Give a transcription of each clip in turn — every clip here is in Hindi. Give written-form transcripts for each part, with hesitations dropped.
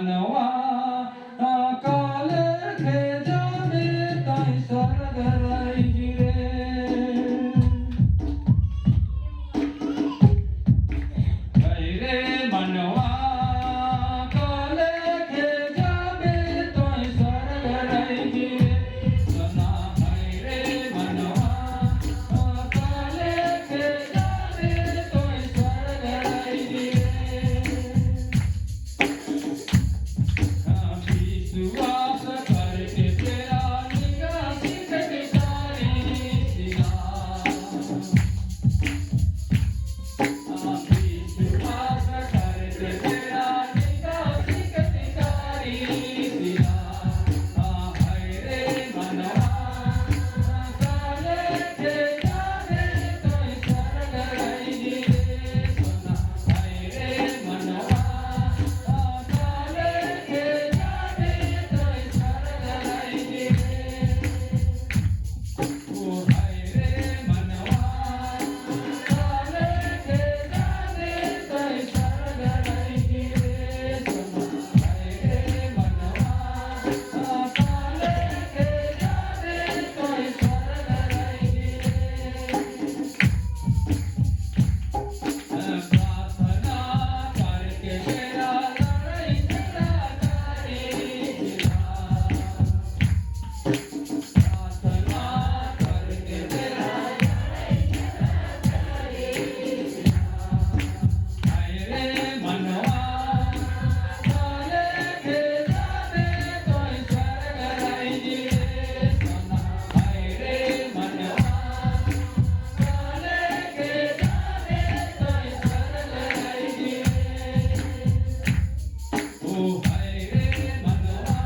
मनवा काले खे जावे ताई स्वर्ग रही रे रे मनवा काले खे जावे ताई स्वर्ग रही रे सना रे मनवा काले खे जावे ताई स्वर्ग रही रे विश्वास करके तेरा निगाह सिकटकारी सिला विश्वास करके तेरा निगाह सिकटकारी सिला हाय रे मनवा काले खे जावे तोय स्वर्ग रही रे सोना हाय रे मनवा काले खे जावे तोय स्वर्ग रही रे ओ हाय रे मनवा काले खे जावे तोय स्वर्ग रही रे सोना हाय रे मनवा काले खे जावे तोय स्वर्ग रही रे प्रार्थना करके तेरा लड़ाई झगड़ाकारी सिला प्रार्थना करके तेरा लड़ाई झगड़ाकारी सिला हाय रे मनवा काले खे जावे तोय स्वर्ग रही रे सोना हाय रे मनवा काले खे जावे तोय स्वर्ग रही रे ओ हाय रे मनवा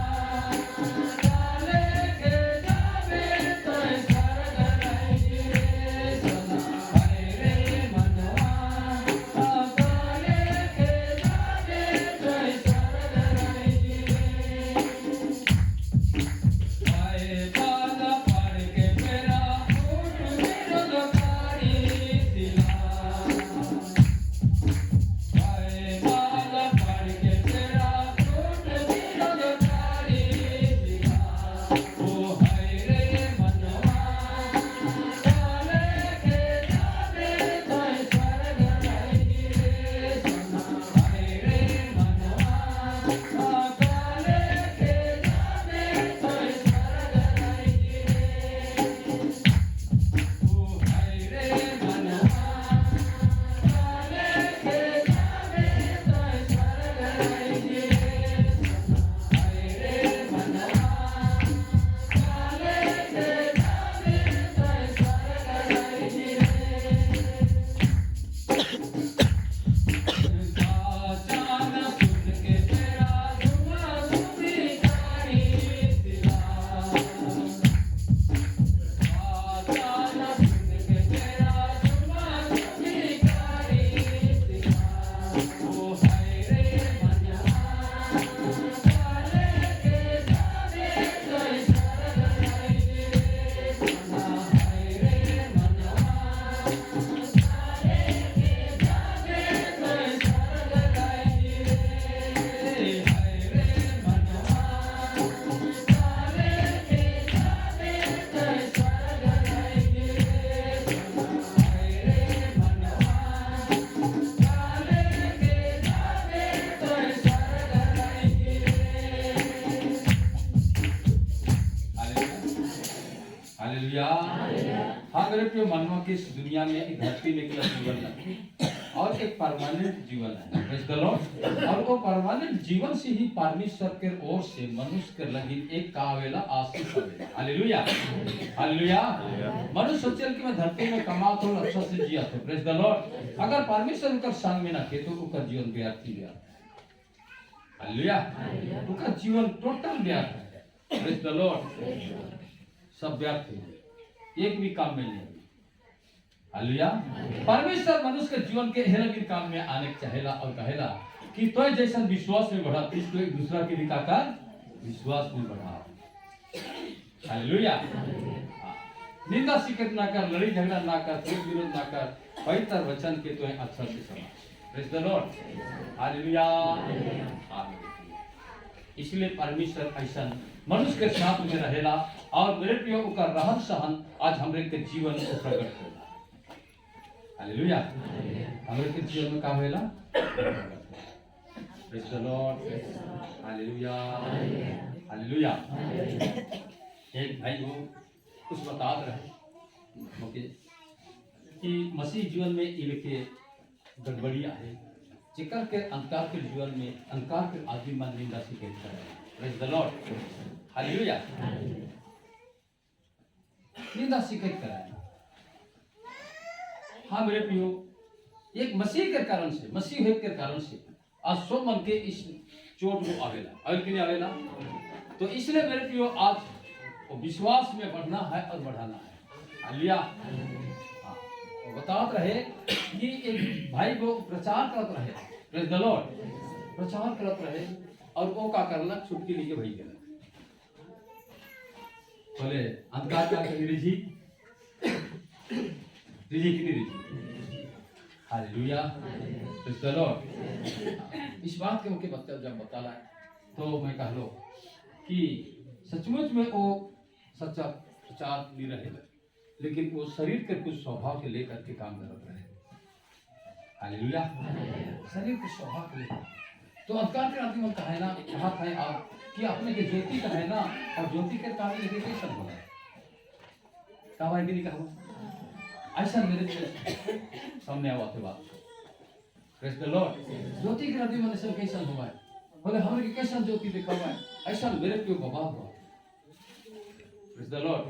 काले खे जावे तोय स्वर्ग रही रे सोना हाय रे मनवा काले खे जावे तोय स्वर्ग रही रे हाय बाला पड़ के मेरा ऊट निरंकारी सिला हाय बाला पड़ के तेरा ऊट निरंकारी सिला ओ हाय रे मनवा काले खे जावे तोय स्वर्ग रही रे सोना हाय रे मनवा काले खे जावे तोय स्वर्ग रही रे ओ हाय रे मनवा काले खे जावे तोय स्वर्ग रही रे सोना हाय रे मनवा काले खे जावे तोय स्वर्ग रही रे जान सुन के तेरा सुना सुनिकारी सिला जान सुन के तेरा सुना सुनिकारी सिला ओ हाय रे मनवा काले खे जावे तोय स्वर्ग रही रे सोना हाय रे मनवा काले खे जावे तोय स्वर्ग रही रे हाय रे मनवा काले खे जावे तोय स्वर्ग रही रे सोना हाय रे मनवा काले खे जावे तोय स्वर्ग रही रे हालेलुया। हाँ मेरे प्रिय मानव की इस दुनिया में एक धरती में केवल जीवन नहीं और एक परमानेंट जीवन है प्रेज़ द लॉर्ड और वो परमानेंट जीवन से ही परमेश्वर के ओर से मनुष्य के लगी एक कावेला आशीष आवेला हालेलुया हालेलुया मनुष्य सोचल कि मैं धरती में कमात हूं अच्छा से जिया तो प्रेज़ द लॉर्ड अगर परमेश्वर उनका संग में ना के तो उनका जीवन व्यर्थ ही गया हालेलुया उनका जीवन टोटल व्यर्थ है प्रेज़ द लॉर्ड सब व्यर्थ है एक भी काम में नहीं हालेलुया परमेश्वर मनुष्य के जीवन के हेला के काम में आने चाहेला और कहेला कि तो जैसा विश्वास में बढ़ा इसको एक दूसरा के दिखाकर विश्वास में बढ़ा हालेलुया निंदा शिकायत ना कर लड़ी झगड़ा ना कर विरोध ना कर पवित्र वचन के तो अच्छा से समझ प्रेज़ द लॉर्ड हालेलुया आमीन इसलिए परमेश्वर ऐसा मनुष्य के साथ में रहेला और मेरे प्रियो का रहन सहन आज हमरे के जीवन को प्रकट करेला। हालेलुया। हमरे के जीवन में का होएला? Praise the Lord. Hallelujah hallelujah. एक भाई वो कुछ बता रहे ओके कि मसीह जीवन में इनके गड़बड़िया है जिकर के अंकार के जीवन में अंकार के आदमी मन निंदा शिकायत कर रहे हैं। Praise the Lord. हालेलुया। निंदा शिकायत कर रहे हैं। हाँ मेरे प्रियो, एक मसीह के कारण से, मसीह के कारण से आज सो मन के इस चोट को आवेला और कि नहीं आवेला। तो इसलिए मेरे प्रियो आज वो विश्वास में बढ़ना है और बढ़ाना है। हालेलुया। हाँ, बताते रहे कि एक भाई को प्रचार करते रहे, प्रेज द लॉर्ड, प्रचार करते रहे और वो का करला छुट्टी लेके भाई गेला बोले अंधकार का रिजी रिजी की Riji. Hallelujah. Praise the Lord. इस बात के मुझे बच्चा जब बताला तो मैं कह लो कि सचमुच में वो सच्चा प्रचार नहीं रहे, लेकिन वो शरीर के कुछ स्वभाव के लेकर के काम करते रहे। हालेलुया। शरीर के स्वभाव के लेकर तो अंधकार के आदमी में कहा है ना, कहा था आप कि अपने के ज्योति का है ना और ज्योति के काम लेके कैसा होगा कहा है कि नहीं कहा ऐसा मेरे सामने आवा थे बात। Praise the Lord. ज्योति के आदमी में सब कैसा हुआ है बोले हमरे के कैसा ज्योति देखा हुआ है ऐसा मेरे पे बाबा हुआ। Praise the Lord.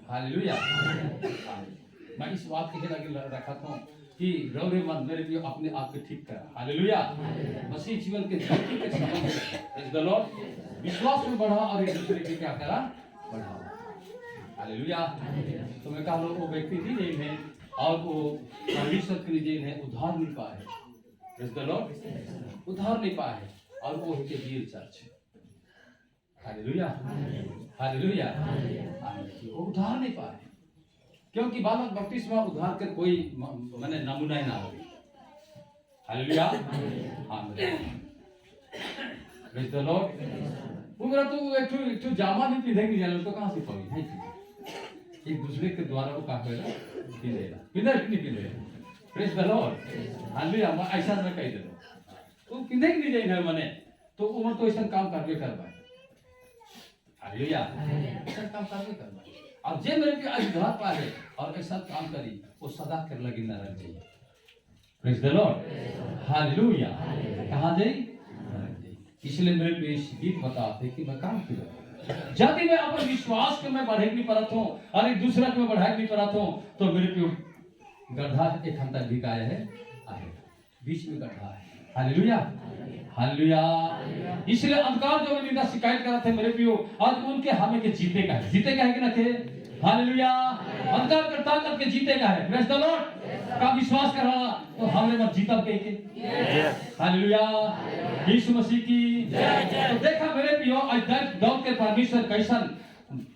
हालेलुया। मैं इस बात के लगे रखा था कि रौरे मन मेरे लिए अपने आप को ठीक करा। हालेलुया। मसीह जीवन के ज्योति के समान है। Praise the Lord. विश्वास में बढ़ा और एक दूसरे के क्या करा बढ़ाओ। हालेलुया। तो मैं कहा वो व्यक्ति भी नहीं है और वो परमेश्वर के लिए है उद्धार नहीं पाए। Praise the Lord. उद्धार नहीं पाए और वो है के वीर चर्च। Hallelujah hallelujah. वो उद्धार नहीं पाए क्योंकि बालक बपतिस्मा उद्धार कर कोई माने नमूना ही ना हो। हालेलुया। हाँ प्रेज द लॉर्ड। उमरा तो एक जामा नहीं पिंधेगी जाने तो कहाँ से पावी नहीं पिंधे एक दूसरे के द्वारा वो काम करेगा पिंधेगा पिंधे नहीं पिंधेगा। Praise the Lord. हालेलुया। मैं ऐसा मैं कह दे रहा तो पिंधे नहीं जाए ना मने तो उमर तो ऐसा काम करके करवाए। हालेलुया। ऐसा काम करके करवाए और जे मेरे पे आज उद्धार पाए और ऐसा काम करी वो सदा कर लगी न रह जाए। Praise the Lord. हालेलुया। कहाँ जाए इसलिए मेरे पे इस गीत बताते कि मैं काम करूं जाति में अपन विश्वास के मैं बढ़े नहीं परत हूं और एक दूसरा के मैं बढ़ाए नहीं परत हूं तो मेरे पे गड्ढा एक हम तक दिखाया है आए बीच में गड्ढा है। Hallelujah hallelujah. इसलिए अंधकार जो निंदा शिकायत कर रहे थे मेरे पियो आज उनके हमें के जीते का है कि ना थे। हालेलुया। अंधकार के ताकत के जीते का है। Praise the Lord. का विश्वास कर रहा तो हमने मत जीता के हालेलुया। यीशु मसीह की तो देखा मेरे पियो आज दाऊद के परमेश्वर कैसन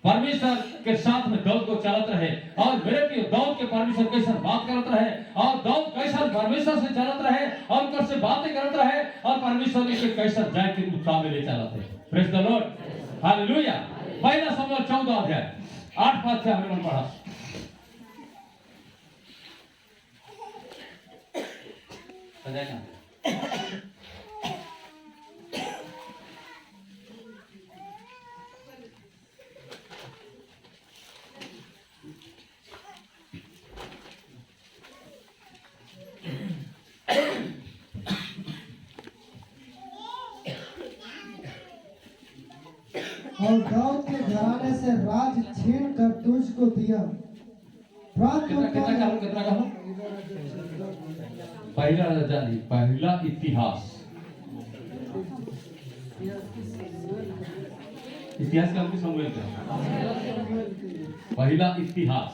परमेश्वर के साथ में दाऊद को चलत रहे और मेरे पियो दाऊद के परमेश्वर कैसन बात करत रहे और दाऊद कैसन परमेश्वर से चलत रहे और उनकर से बातें करत रहे और परमेश्वर के कैसन जाय के उत्साह में ले चलत है। Praise the Lord. हालेलुया। पहला शमूएल 14 अध्याय 8 पद से हमने पढ़ा। सजाना और दाऊद के घराने से राज छीन कर तुझको दिया। कितना पहला राजा नहीं पहला इतिहास इतिहास का हमको समझ पहला इतिहास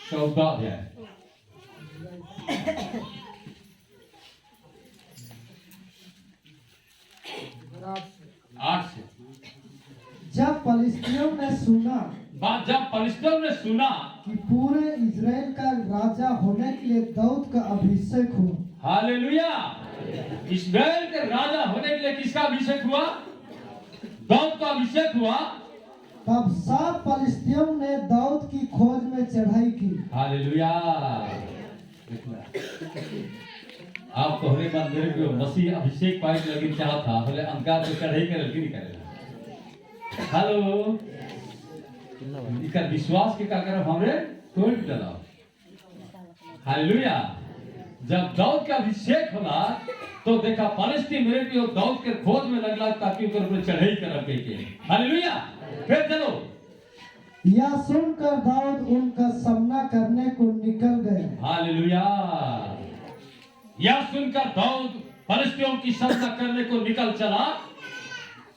14 अध्याय 8 से। जब फलिस्तियों ने सुना कि पूरे इजराइल का राजा होने के लिए दाऊद का अभिषेक हो हालेलुया। इस्राएल के राजा होने के लिए किसका अभिषेक हुआ? दाऊद का अभिषेक हुआ। तब सब फलिस्तियों ने दाऊद की खोज में चढ़ाई की। हालेलुया। आप तोहरे मंदिर में मसीह अभिषेक पाए लगी चाहत था बोले अंका तो चढ़ाई के लगी नहीं करेगा। हेलो, इनका विश्वास के का करब हमरे तोड़ डाला। हालेलुया। जब दाऊद का अभिषेक होला तो देखा फलिस्ती मेरे भी दाऊद के खोज में लगला ताकि ऊपर पर चढ़ाई करब के। हालेलुया। फिर चलो, यह सुनकर दाऊद उनका सामना करने को निकल गए। हालेलुया। यह सुनकर दाऊद फलिस्तियों की सामना करने को निकल चला।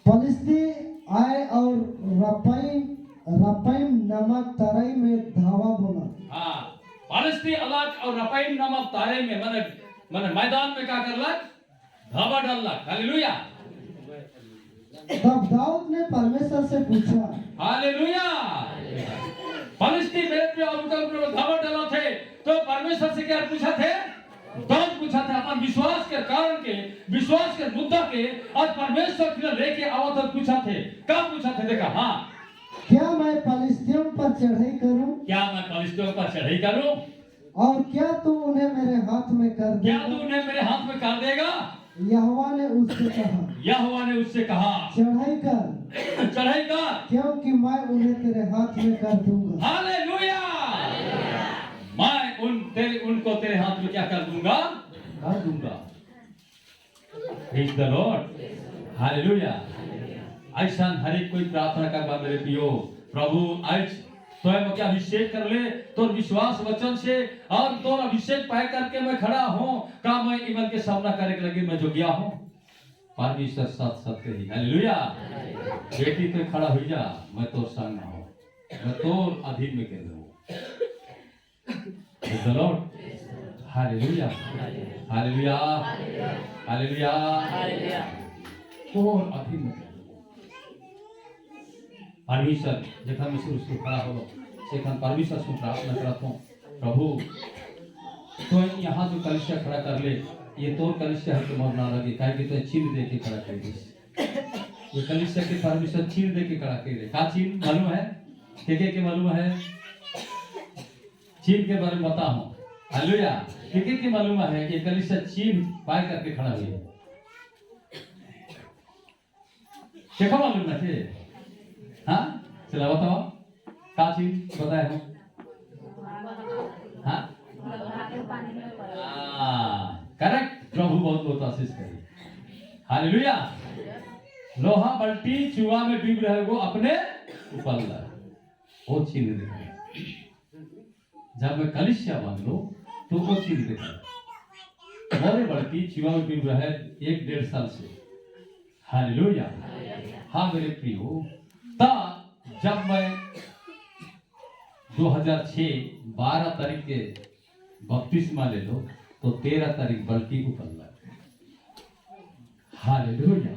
फलिस्ती आए और रपैम नामक तराई में धावा बोला। हाँ, फलिस्ती अलग और रपैम नामक तराई में माने मैदान में क्या करलक? धावा डाललक। हालेलुया। तब दाऊद ने परमेश्वर से पूछा। हालेलुया। फलिस्ती मेरे पे और उनका धावा डाला थे तो परमेश्वर से क्या पूछा थे? दाऊद पूछा था अपन विश्वास के कारण के, विश्वास के मुद्दा के और परमेश्वर के लेके आवत और पूछा थे। कब पूछा थे? देखा, हाँ, क्या मैं फलिस्तियों पर चढ़ाई करूं? क्या मैं फलिस्तियों पर चढ़ाई करूं? और क्या तू उन्हें मेरे हाथ में कर देगा? क्या तू उन्हें मेरे हाथ में कर देगा? यहोवा ने उससे कहा। यहोवा ने उससे कहा, चढ़ाई कर, चढ़ाई कर, क्योंकि मैं उन्हें तेरे हाथ में कर दूंगा। हालेलुया। मैं उनको तेरे हाथ में क्या कर दूंगा? कर दूंगा। Praise the Lord. हालेलुया। ऐसा हर एक कोई प्रार्थना करवा मेरे पियो, प्रभु आज स्वयं क्या अभिषेक कर ले तो विश्वास वचन से और तो अभिषेक पाए करके मैं खड़ा हूँ का मैं ईमान के सामना करने के लगे मैं जो गया हूँ परमेश्वर साथ साथ ही। हालेलुया। बेटी तो खड़ा हो जा, मैं तो संग ना हूँ, मैं तो अधीन में कर दूँ। Praise the Lord. Hallelujah. Hallelujah. Hallelujah. और अधीन में परमेश्वर जखन में शुरू खड़ा हो सेखन परमेश्वर से प्रार्थना करता हूँ, प्रभु तो यहाँ जो कलिसिया खड़ा कर ले, ये तो कलिसिया है तो मरना लगे काहे कि तो छीन दे के खड़ा कर दे। ये कलिसिया के परमेश्वर छीन दे के खड़ा कर दे। का छीन मालूम है? के मालूम है? छीन के बारे में बताओ। हालेलुया। के मालूम है? ये कलिसिया छीन पाए करके खड़ा हुई है। क्या मालूम ना थे? हाँ, चला बताओ का चीज बताए हो? हाँ, करेक्ट। प्रभु बहुत बहुत आशीष करे। हालेलुया। लोहा बल्टी चुआ में डूब रहे वो अपने ऊपर ला वो छीन देता। जब मैं कलिसिया बांध लो तो वो छीन देता। मोरे बल्टी चुआ में डूब रहा है 1-1.5 साल से। हालेलुया। हाँ मेरे प्रियो, जब मैं 2006 12 तारीख के बपतिस्मा ले लो तो 13 तारीख बल्टी उतरला। हालेलुया।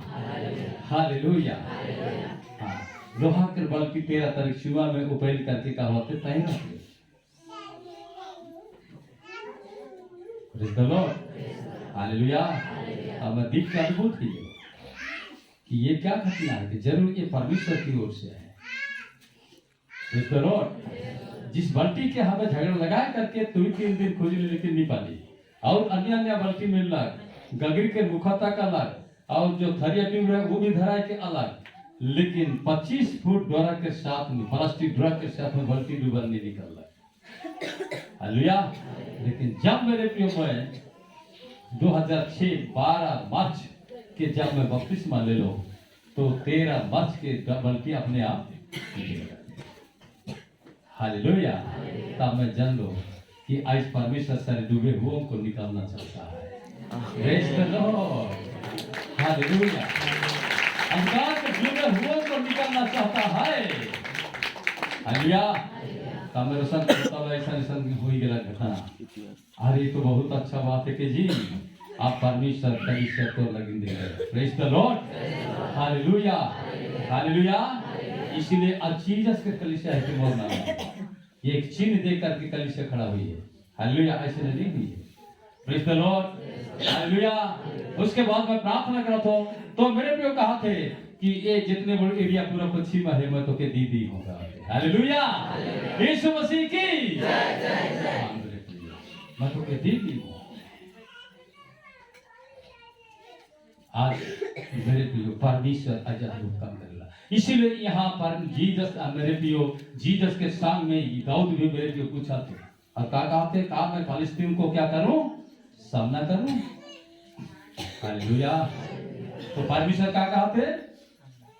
हालेलुया। हाँ, लोहा के बल्टी 13 तारीख सुबह में उपेल करके का होते तैयार थे। Praise the Lord. हालेलुया। अब मैं देख के अद्भुत ही कि ये क्या घटना है कि जरूर ये परमेश्वर की ओर से है। Praise the Lord. जिस बल्टी के हमें झगड़ा लगाए करके 2-3 दिन खोजी लेकिन नहीं पाली और अन्य बल्टी मिल रहा गगरी के मुखता का अलग और जो थरिया ट्यूब है वो भी धरा के अलग, लेकिन 25 फुट डोरा के साथ में प्लास्टिक डोरा के साथ में बल्टी डूबल नहीं निकल रहा। हालेलुया। लेकिन जब मेरे प्रियो में 2006 12 मार्च के जब मैं बपतिस्मा ले लो तो 13 मार्च के बल्कि अपने आप। हालेलुया। तब मैं जान लो कि आज परमेश्वर सारे डूबे हुओं को निकालना चाहता है। Praise the Lord. हालेलुया। अंधकार के डूबे हुओं को निकालना चाहता है। हालेलुया। तब मेरे साथ ऐसा हुई गया घटना। अरे तो बहुत अच्छा बात है कि जी आप परमेश्वर कलिसिया को लगन देंगे। Praise the Lord. Hallelujah. Hallelujah. इसीलिए अचीजस के कलिसिया है कि मरना ये एक चिन्ह दे करके कलिसिया खड़ा हुई है। हालेलुया। ऐसे नहीं हुई है। Praise the Lord, hallelujah. उसके बाद मैं प्रार्थना करता हूँ तो मेरे प्रियो कहा थे कि ये जितने बड़े एरिया पूरा पश्चिम है मैं तो के दीदी होगा, हालेलुया, यीशु मसीह की जय। मेरे प्रियो मैं तो के दीदी हूँ। आज मेरे प्रियो परमेश्वर अजब काम करेगा, इसीलिए यहाँ पर जीसस मेरे प्रियो जीसस के संग में दाऊद भी मेरे प्रियो पूछा थे और कहा थे कहा मैं फिलिस्तीन को क्या करूं, सामना करूं, हालेलुया। तो परमेश्वर क्या कहा थे,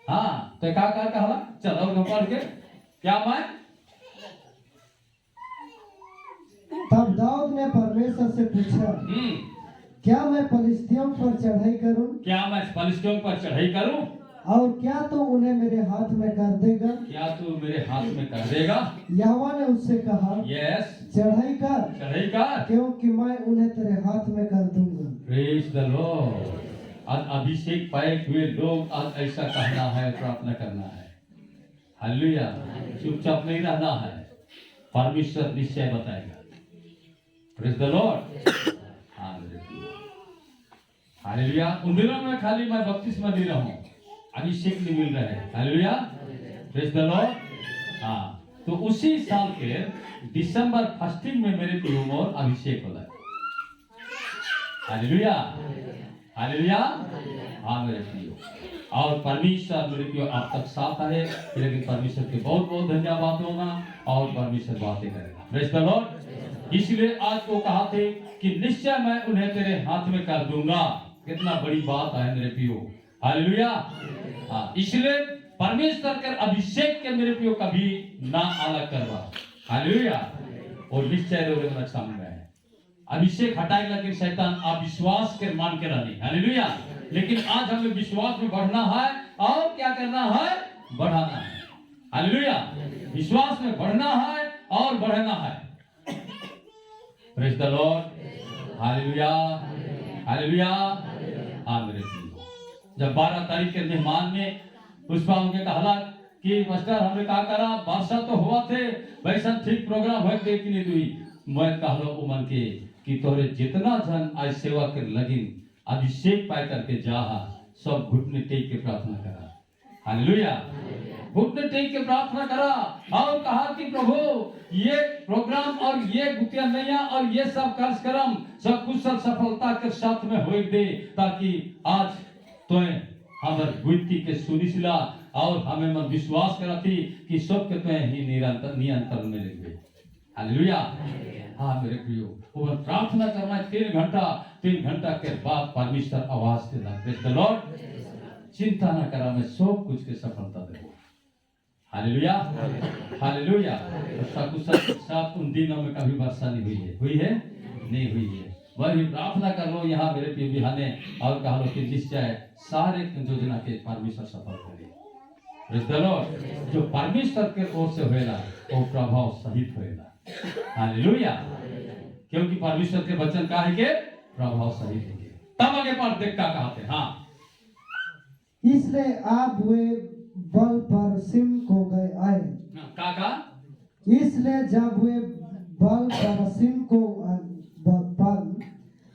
हाँ तो क्या कहा, चलो और पढ़ के क्या मैं, तब दाऊद ने परमेश्वर से पूछा, क्या मैं फिलिस्तियों पर चढ़ाई करूं, क्या मैं फिलिस्तियों पर चढ़ाई करूं, और क्या तू उन्हें मेरे हाथ में कर देगा, क्या तू मेरे हाथ में कर देगा। यहोवा ने उससे कहा, यस, चढ़ाई कर, चढ़ाई कर, क्योंकि मैं उन्हें तेरे हाथ में कर दूंगा। Praise the Lord. आज अभिषेक पाए हुए लोग आज ऐसा कहना है, प्रार्थना करना है, हालेलुया। चुपचाप नहीं रहना है, परमेश्वर निश्चय बताएगा। Praise the Lord, hallelujah. उन दिनों में खाली मैं बपतिस्मा दे रहा हूँ, अभिषेक नहीं मिल रहा है, हालेलुया, प्रेज द लॉर्ड। हाँ, तो उसी साल के दिसंबर फर्स्टिंग में मेरे प्रियो और अभिषेक होला, हालेलुया, हालेलुया, हाँ मेरे प्रियो। और परमेश्वर मेरे प्रियो आप तक साथ आए, लेकिन परमेश्वर के बहुत बहुत धन्यवाद होगा और परमेश्वर बातें करेगा, प्रेज द लॉर्ड। इसलिए आज को कहा थे कि निश्चय मैं उन्हें तेरे हाथ में कर दूंगा। कितना बड़ी बात है मेरे प्रियो, हालेलुया। हाँ, इसलिए परमेश्वर के अभिषेक के मेरे प्रियो कभी ना अलग करवा, हालेलुया। और निश्चय लोग मेरा सामने है, अभिषेक हटाएगा कि शैतान अविश्वास के मान के रहने, हालेलुया। लेकिन आज हमें विश्वास में बढ़ना है और क्या करना है, बढ़ाना है, हालेलुया। विश्वास में बढ़ना है और बढ़ना है, praise the Lord, hallelujah, hallelujah. हाँ मेरे प्रियो, जब 12 तारीख के मेहमान में पुष्पा उनके कहला कि मास्टर हमने कहा करा वर्षा तो हुआ थे वैसा ठीक प्रोग्राम है कि नहीं हुई। मैं कहलो उमन के कि तोरे जितना जन आज सेवा कर लगिन अभिषेक पाए करके जा सब घुटने टेक के प्रार्थना करा, हालेलुया, घुटने टेक के प्रार्थना करा और कहा कि प्रभु ये प्रोग्राम और ये गुतिया नैया और ये सब कार्यक्रम सब कुशल सफलता के साथ में हो दे, ताकि आज तो हमर गुत्ती के सुनिसिला और हमें मन विश्वास करती कि सब के तो ही निरंतर में लेंगे, हालेलुया। हाँ मेरे प्रियो, वो प्रार्थना करना 3 घंटा के बाद परमेश्वर आवाज देना, प्रेज द लॉर्ड। चिंता न करा, मैं सब कुछ के सफलता दूंगा, हालेलुया, हालेलुया। साथ उन दिनों में कभी वर्षा नहीं हुई है, हुई है नहीं हुई है। वही प्रार्थना कर लो यहाँ मेरे प्रिय बिहाने और कह लो कि निश्चय सारे योजना के परमेश्वर सफल करे, प्रेज द लॉर्ड। जो परमेश्वर के ओर से होएगा वो प्रभाव सहित होएगा, हालेलुया। क्योंकि परमेश्वर के वचन का है के प्रभाव सहित होंगे। तब आगे पर देख का कहते, हाँ, इसलिए आप वे बल पर सिम को गए आए, का इसलिए जब वे बल परसिम को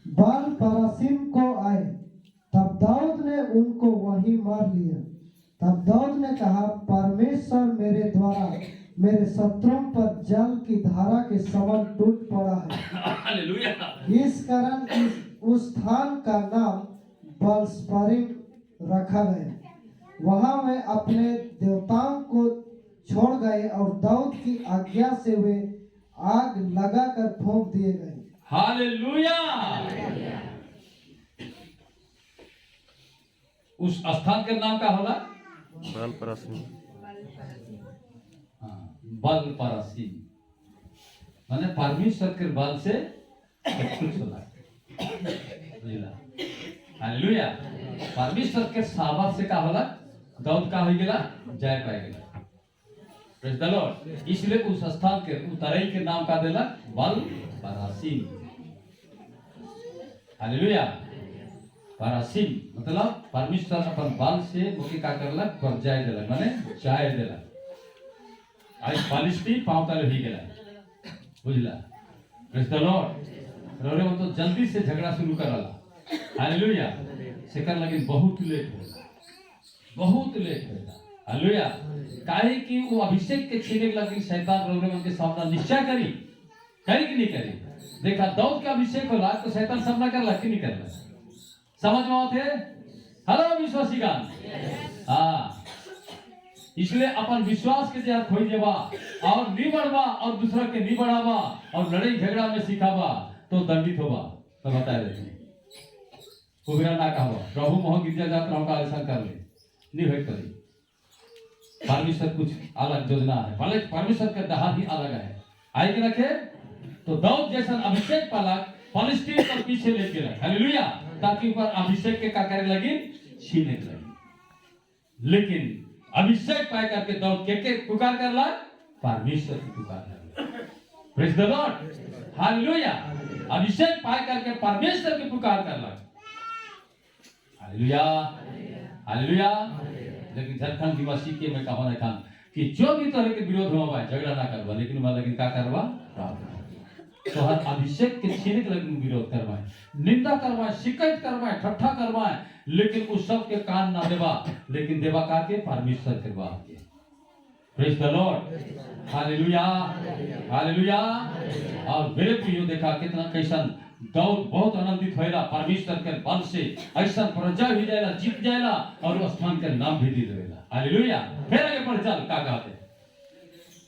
बल परसिम को आए तब दाऊद ने उनको वहीं मार लिया। तब दाऊद ने कहा, परमेश्वर मेरे द्वारा मेरे शत्रुओं पर जल की धारा के समान टूट पड़ा है, हालेलुया। इस कारण उस स्थान का नाम बलस्परिम रखा गया। वहां वे अपने देवताओं को छोड़ गए और दाऊद की आज्ञा से वे आग लगाकर फूंक दिए गए, हालेलुया। उस स्थान के नाम का होला बल परसिम, बल परसिम माने परमेश्वर के बल से सब कुछ होला, हालेलुया। परमेश्वर के सामर्थ से का होला दाऊद का हो गेला, जय पाए गेला, प्रेज द लॉर्ड। इसलिए उस स्थान के उतरई के नाम का देला बल परसिम, हालेलुया। परसिम मतलब परमेश्वर अपन बल से मुके का करलक पर जाय देलक, माने जाय देलक। आज 40 पांव तले ही गेला, बुझला, प्रेज द लॉर्ड, रोरे में तो जल्दी से झगड़ा शुरू करला। हालेलुया। से कर लेकिन बहुत लेट होगा, बहुत लेट होगा। हालेलुया। काहे कि वो अभिषेक के छीने लगी शैतान रोरे में के सामना निश्चय करी कि नहीं करी। देखा दाऊद का अभिषेक होला तो शैतान सामना करला कि नहीं करला। समझ में आते? हेलो विश्वासीगण। हाँ, इसलिए अपन विश्वास के जहाँ खोई देवा और नहीं बढ़वा और दूसरा के नहीं बढ़ावा और लड़ाई झगड़ा में सिखावा तो दंडित होगा। तो बता देते उगरा ना कहवा प्रभु मोह गिरजा जात रहो का ऐसा कर ले नहीं होई करी। परमेश्वर कुछ अलग योजना है, भले परमेश्वर का दहा ही अलग है। आए कि रखे तो दाऊद जैसा अभिषेक पाला फलिस्तीन पर पीछे लेके रख। हालेलुया। ताकि ऊपर अभिषेक के का करे लगी छीने लगी। लेकिन अभिषेक पाए करके दाऊद के पुकार कर ला परमेश्वर की पुकार कर ला। Praise the Lord. हालेलुया। अभिषेक पाए करके परमेश्वर की पुकार कर ला। Hallelujah, hallelujah. लेकिन झारखंड की मसीह के में कहा था कि जो भी तरह के विरोध हुआ झगड़ा ना करवा, लेकिन वह लेकिन क्या करवा तो हर अभिषेक के छीने के लेकिन विरोध करवाए, निंदा करवाए, शिकायत करवाए, ठट्ठा करवाए, लेकिन उस सब के कान ना देवा, लेकिन देवा का के परमेश्वर करवा के। Praise the Lord. Hallelujah, hallelujah. और मेरे प्रियो देखा कितना कैसन दाऊद बहुत आनंदित होएला परमेश्वर के बल से, ऐसा प्रजा भी जाएला, जीत जाएला और उस स्थान का नाम भी दे देला। हालेलुया। फिर आगे बढ़ चल का कहते।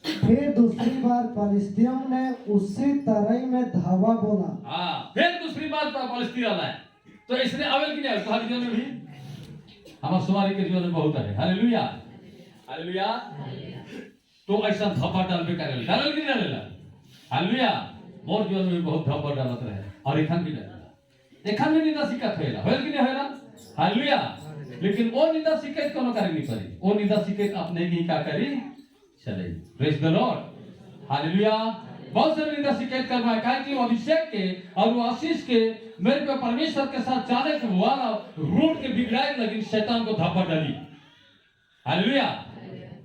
फिर दूसरी बार फलिस्तीनियों ने उसी तराई में धावा बोला। हाँ, फिर दूसरी बार फलिस्तीन आला है तो इसने अवेल की नहीं है। तुम्हारे जीवन में भी हमारे सुमारी के जीवन में बहुत है। Hallelujah, hallelujah. तो ऐसा धब्बा डाल पे करेला, डालल की डालेला। हालेलुया। मोर जीवन में भी बहुत धब्बा डालत रहे और एखन भी डालेला। एखन भी निंदा शिकायत होएला, होएल की नहीं होएला। हालेलुया। लेकिन वो निंदा शिकायत कोनो करे नहीं पड़ी, वो निंदा शिकायत अपने की का करी चले। Praise the Lord. हालेलुया। बहुत सारे निंदा शिकायत करवाए काहे कि वो अभिषेक के और वो आशीष के मेरे पे परमेश्वर के साथ जाने के वाला रूट के बिगड़ाए लगी शैतान को धब्बा डाली। हालेलुया।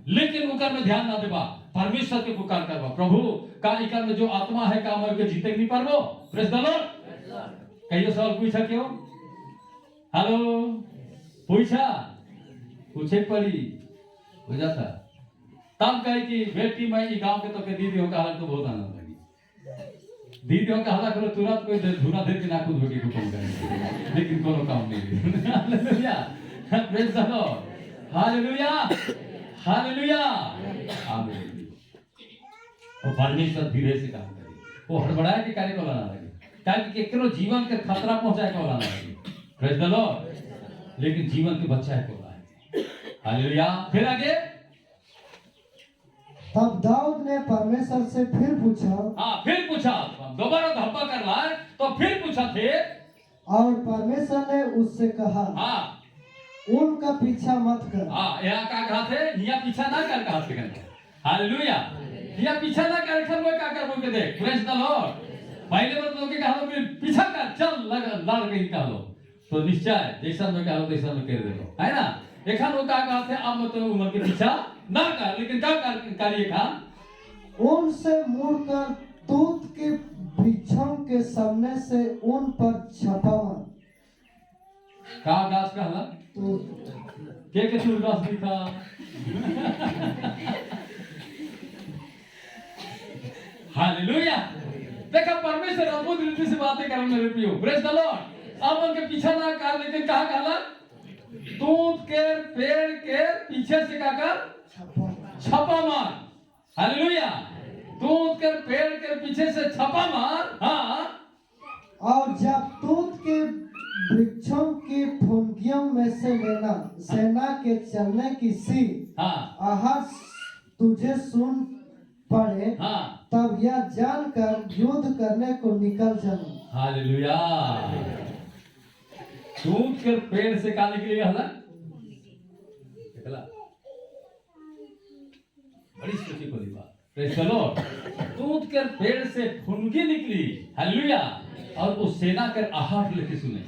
लेकिन उनका में ध्यान ना देवा, परमेश्वर के पुकार करवा प्रभु का इकर में जो आत्मा है काम है के जीते नहीं पारबो। Praise the Lord. कहियो सवाल पूछा क्यों? हेलो पूछा पूछे पड़ी हो जाता तब कहे कि बेटी मैं गांव के तो के दीदी हो का हालत तो बहुत आनंद लगी। दीदी हो का हालत करो तुरंत कोई धुना देर के ना खुद बेटी को कम करे, लेकिन कोनो काम नहीं। Hallelujah. Praise the Lord. Hallelujah, hallelujah. आमीन। और परमेश्वर धीरे से काम करे, वो हड़बड़ाए के कार्य को लाना लगे ताकि केकरो जीवन के खतरा पहुंचाए को लाना लगे। Praise the Lord. लेकिन जीवन के बचाए को लाए। हालेलुया। फिर आगे तब दाऊद ने परमेश्वर से फिर पूछा। हाँ, फिर पूछा, दोबारा धब्बा कर रहा है तो फिर पूछा थे और परमेश्वर ने उससे कहा हाँ उनका पीछा मत कर। हाँ, यहाँ का कहा थे यहाँ पीछा ना कर कहा थे। हालेलुया। यहाँ पीछा ना कर खन वो का कर बोल के देख। Praise the Lord. पहले बार तो के कहा लो पीछा कर चल लड़ के कहा लो तो निश्चय जैसा मैं कहा लो वैसा मैं कर दे है ना। एखन वो का कहा थे अब तो उम्र के पीछा ना कर, लेकिन क्या कार्य था उनसे मुड़कर दूत के वृक्षों के सामने से उन पर छापा मार। का गाछ कहला के चूर गाछ भी था। हालेलुया। देखा परमेश्वर अद्भुत रीति से बातें कर मेरे प्रियो। Praise the Lord. अब उनके पीछे ना कर, लेकिन कहा कहला दूध के पेड़ के पीछे से क्या कर छापा मार। हालेलुया। दूध के पेड़ के पीछे से छापा मार। हाँ, और जब दूध के वृक्षों की फुनगियों में से लेना सेना के चलने की सी हाँ, आवाज तुझे सुन पड़े हाँ, तब यह जानकर युद्ध करने को निकल जाना। हालेलुया। दूध के पेड़ से का निकली हला बड़ी सोची को बात। Praise the Lord. दूध के पेड़ से फुनगी निकली। हालेलुया। और वो सेना कर आहट लेके सुने।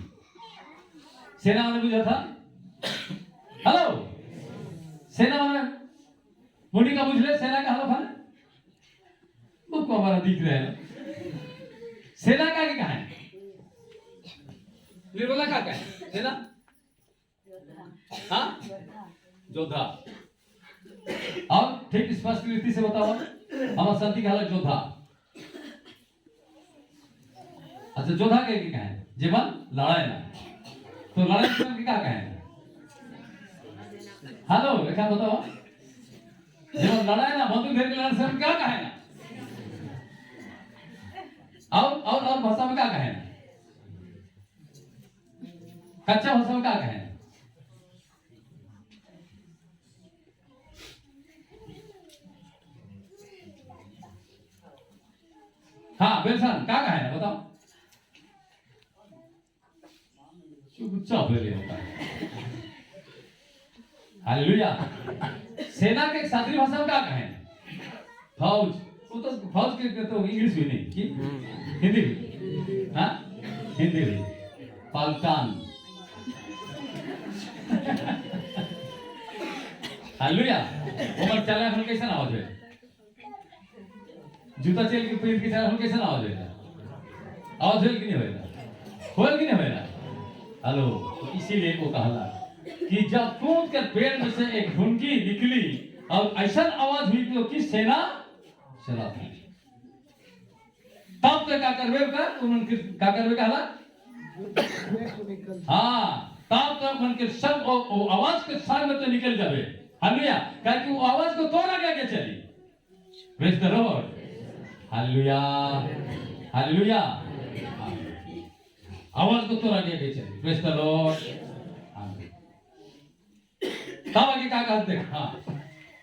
सेना ने बुझा था हेलो सेना ने मुंडी का बुझ ले सेना का हेलो खाने मुझको हमारा दिख रहा है। सेना का क्या है निर्बला का कहे सेना हाँ योद्धा। और ठीक स्पष्ट रीति से बताओ हमारा शांति का हालत योद्धा। अच्छा योद्धा के कहे जीवन लड़ाई ना तो लड़ाई के क्या कहे हेलो क्या बताओ जीवन लड़ाई ना बंदूक घेर के लड़ाई से क्या कहे ना और भाषा में क्या कहे ना कच्चा भाषा में क्या कहे हाँ बेलसान क्या कहे ना बताओ चुपचाप ले होता है। हालेलुया। सेना के क्षेत्रीय भाषा में क्या कहें फौज वो तो फौज के तो इंग्लिश भी नहीं कि हिंदी भी हाँ हिंदी भी पलटन। हालेलुया। उमर चला हम कैसे ना आवाज है जूता चल के पीठ के चला हम कैसे ना आवाज है आवाज है कि नहीं होएगा होएगा कि नहीं होएगा हेलो तो इसीलिए वो कहला कि जब कूद के पेड़ में से एक ढूंढी निकली और ऐसा आवाज हुई कि वो किस सेना चला था तब तो क्या करवे कर उन्होंने क्या करवे कहला हाँ तब तो मन के सब वो आवाज के साथ में तो निकल जावे। हालेलुया। क्योंकि वो आवाज को तोड़ के चली। Praise the Lord. Hallelujah hallelujah. आवाज को तोड़ के चली। Praise the Lord. तब आगे क्या कहते हैं हाँ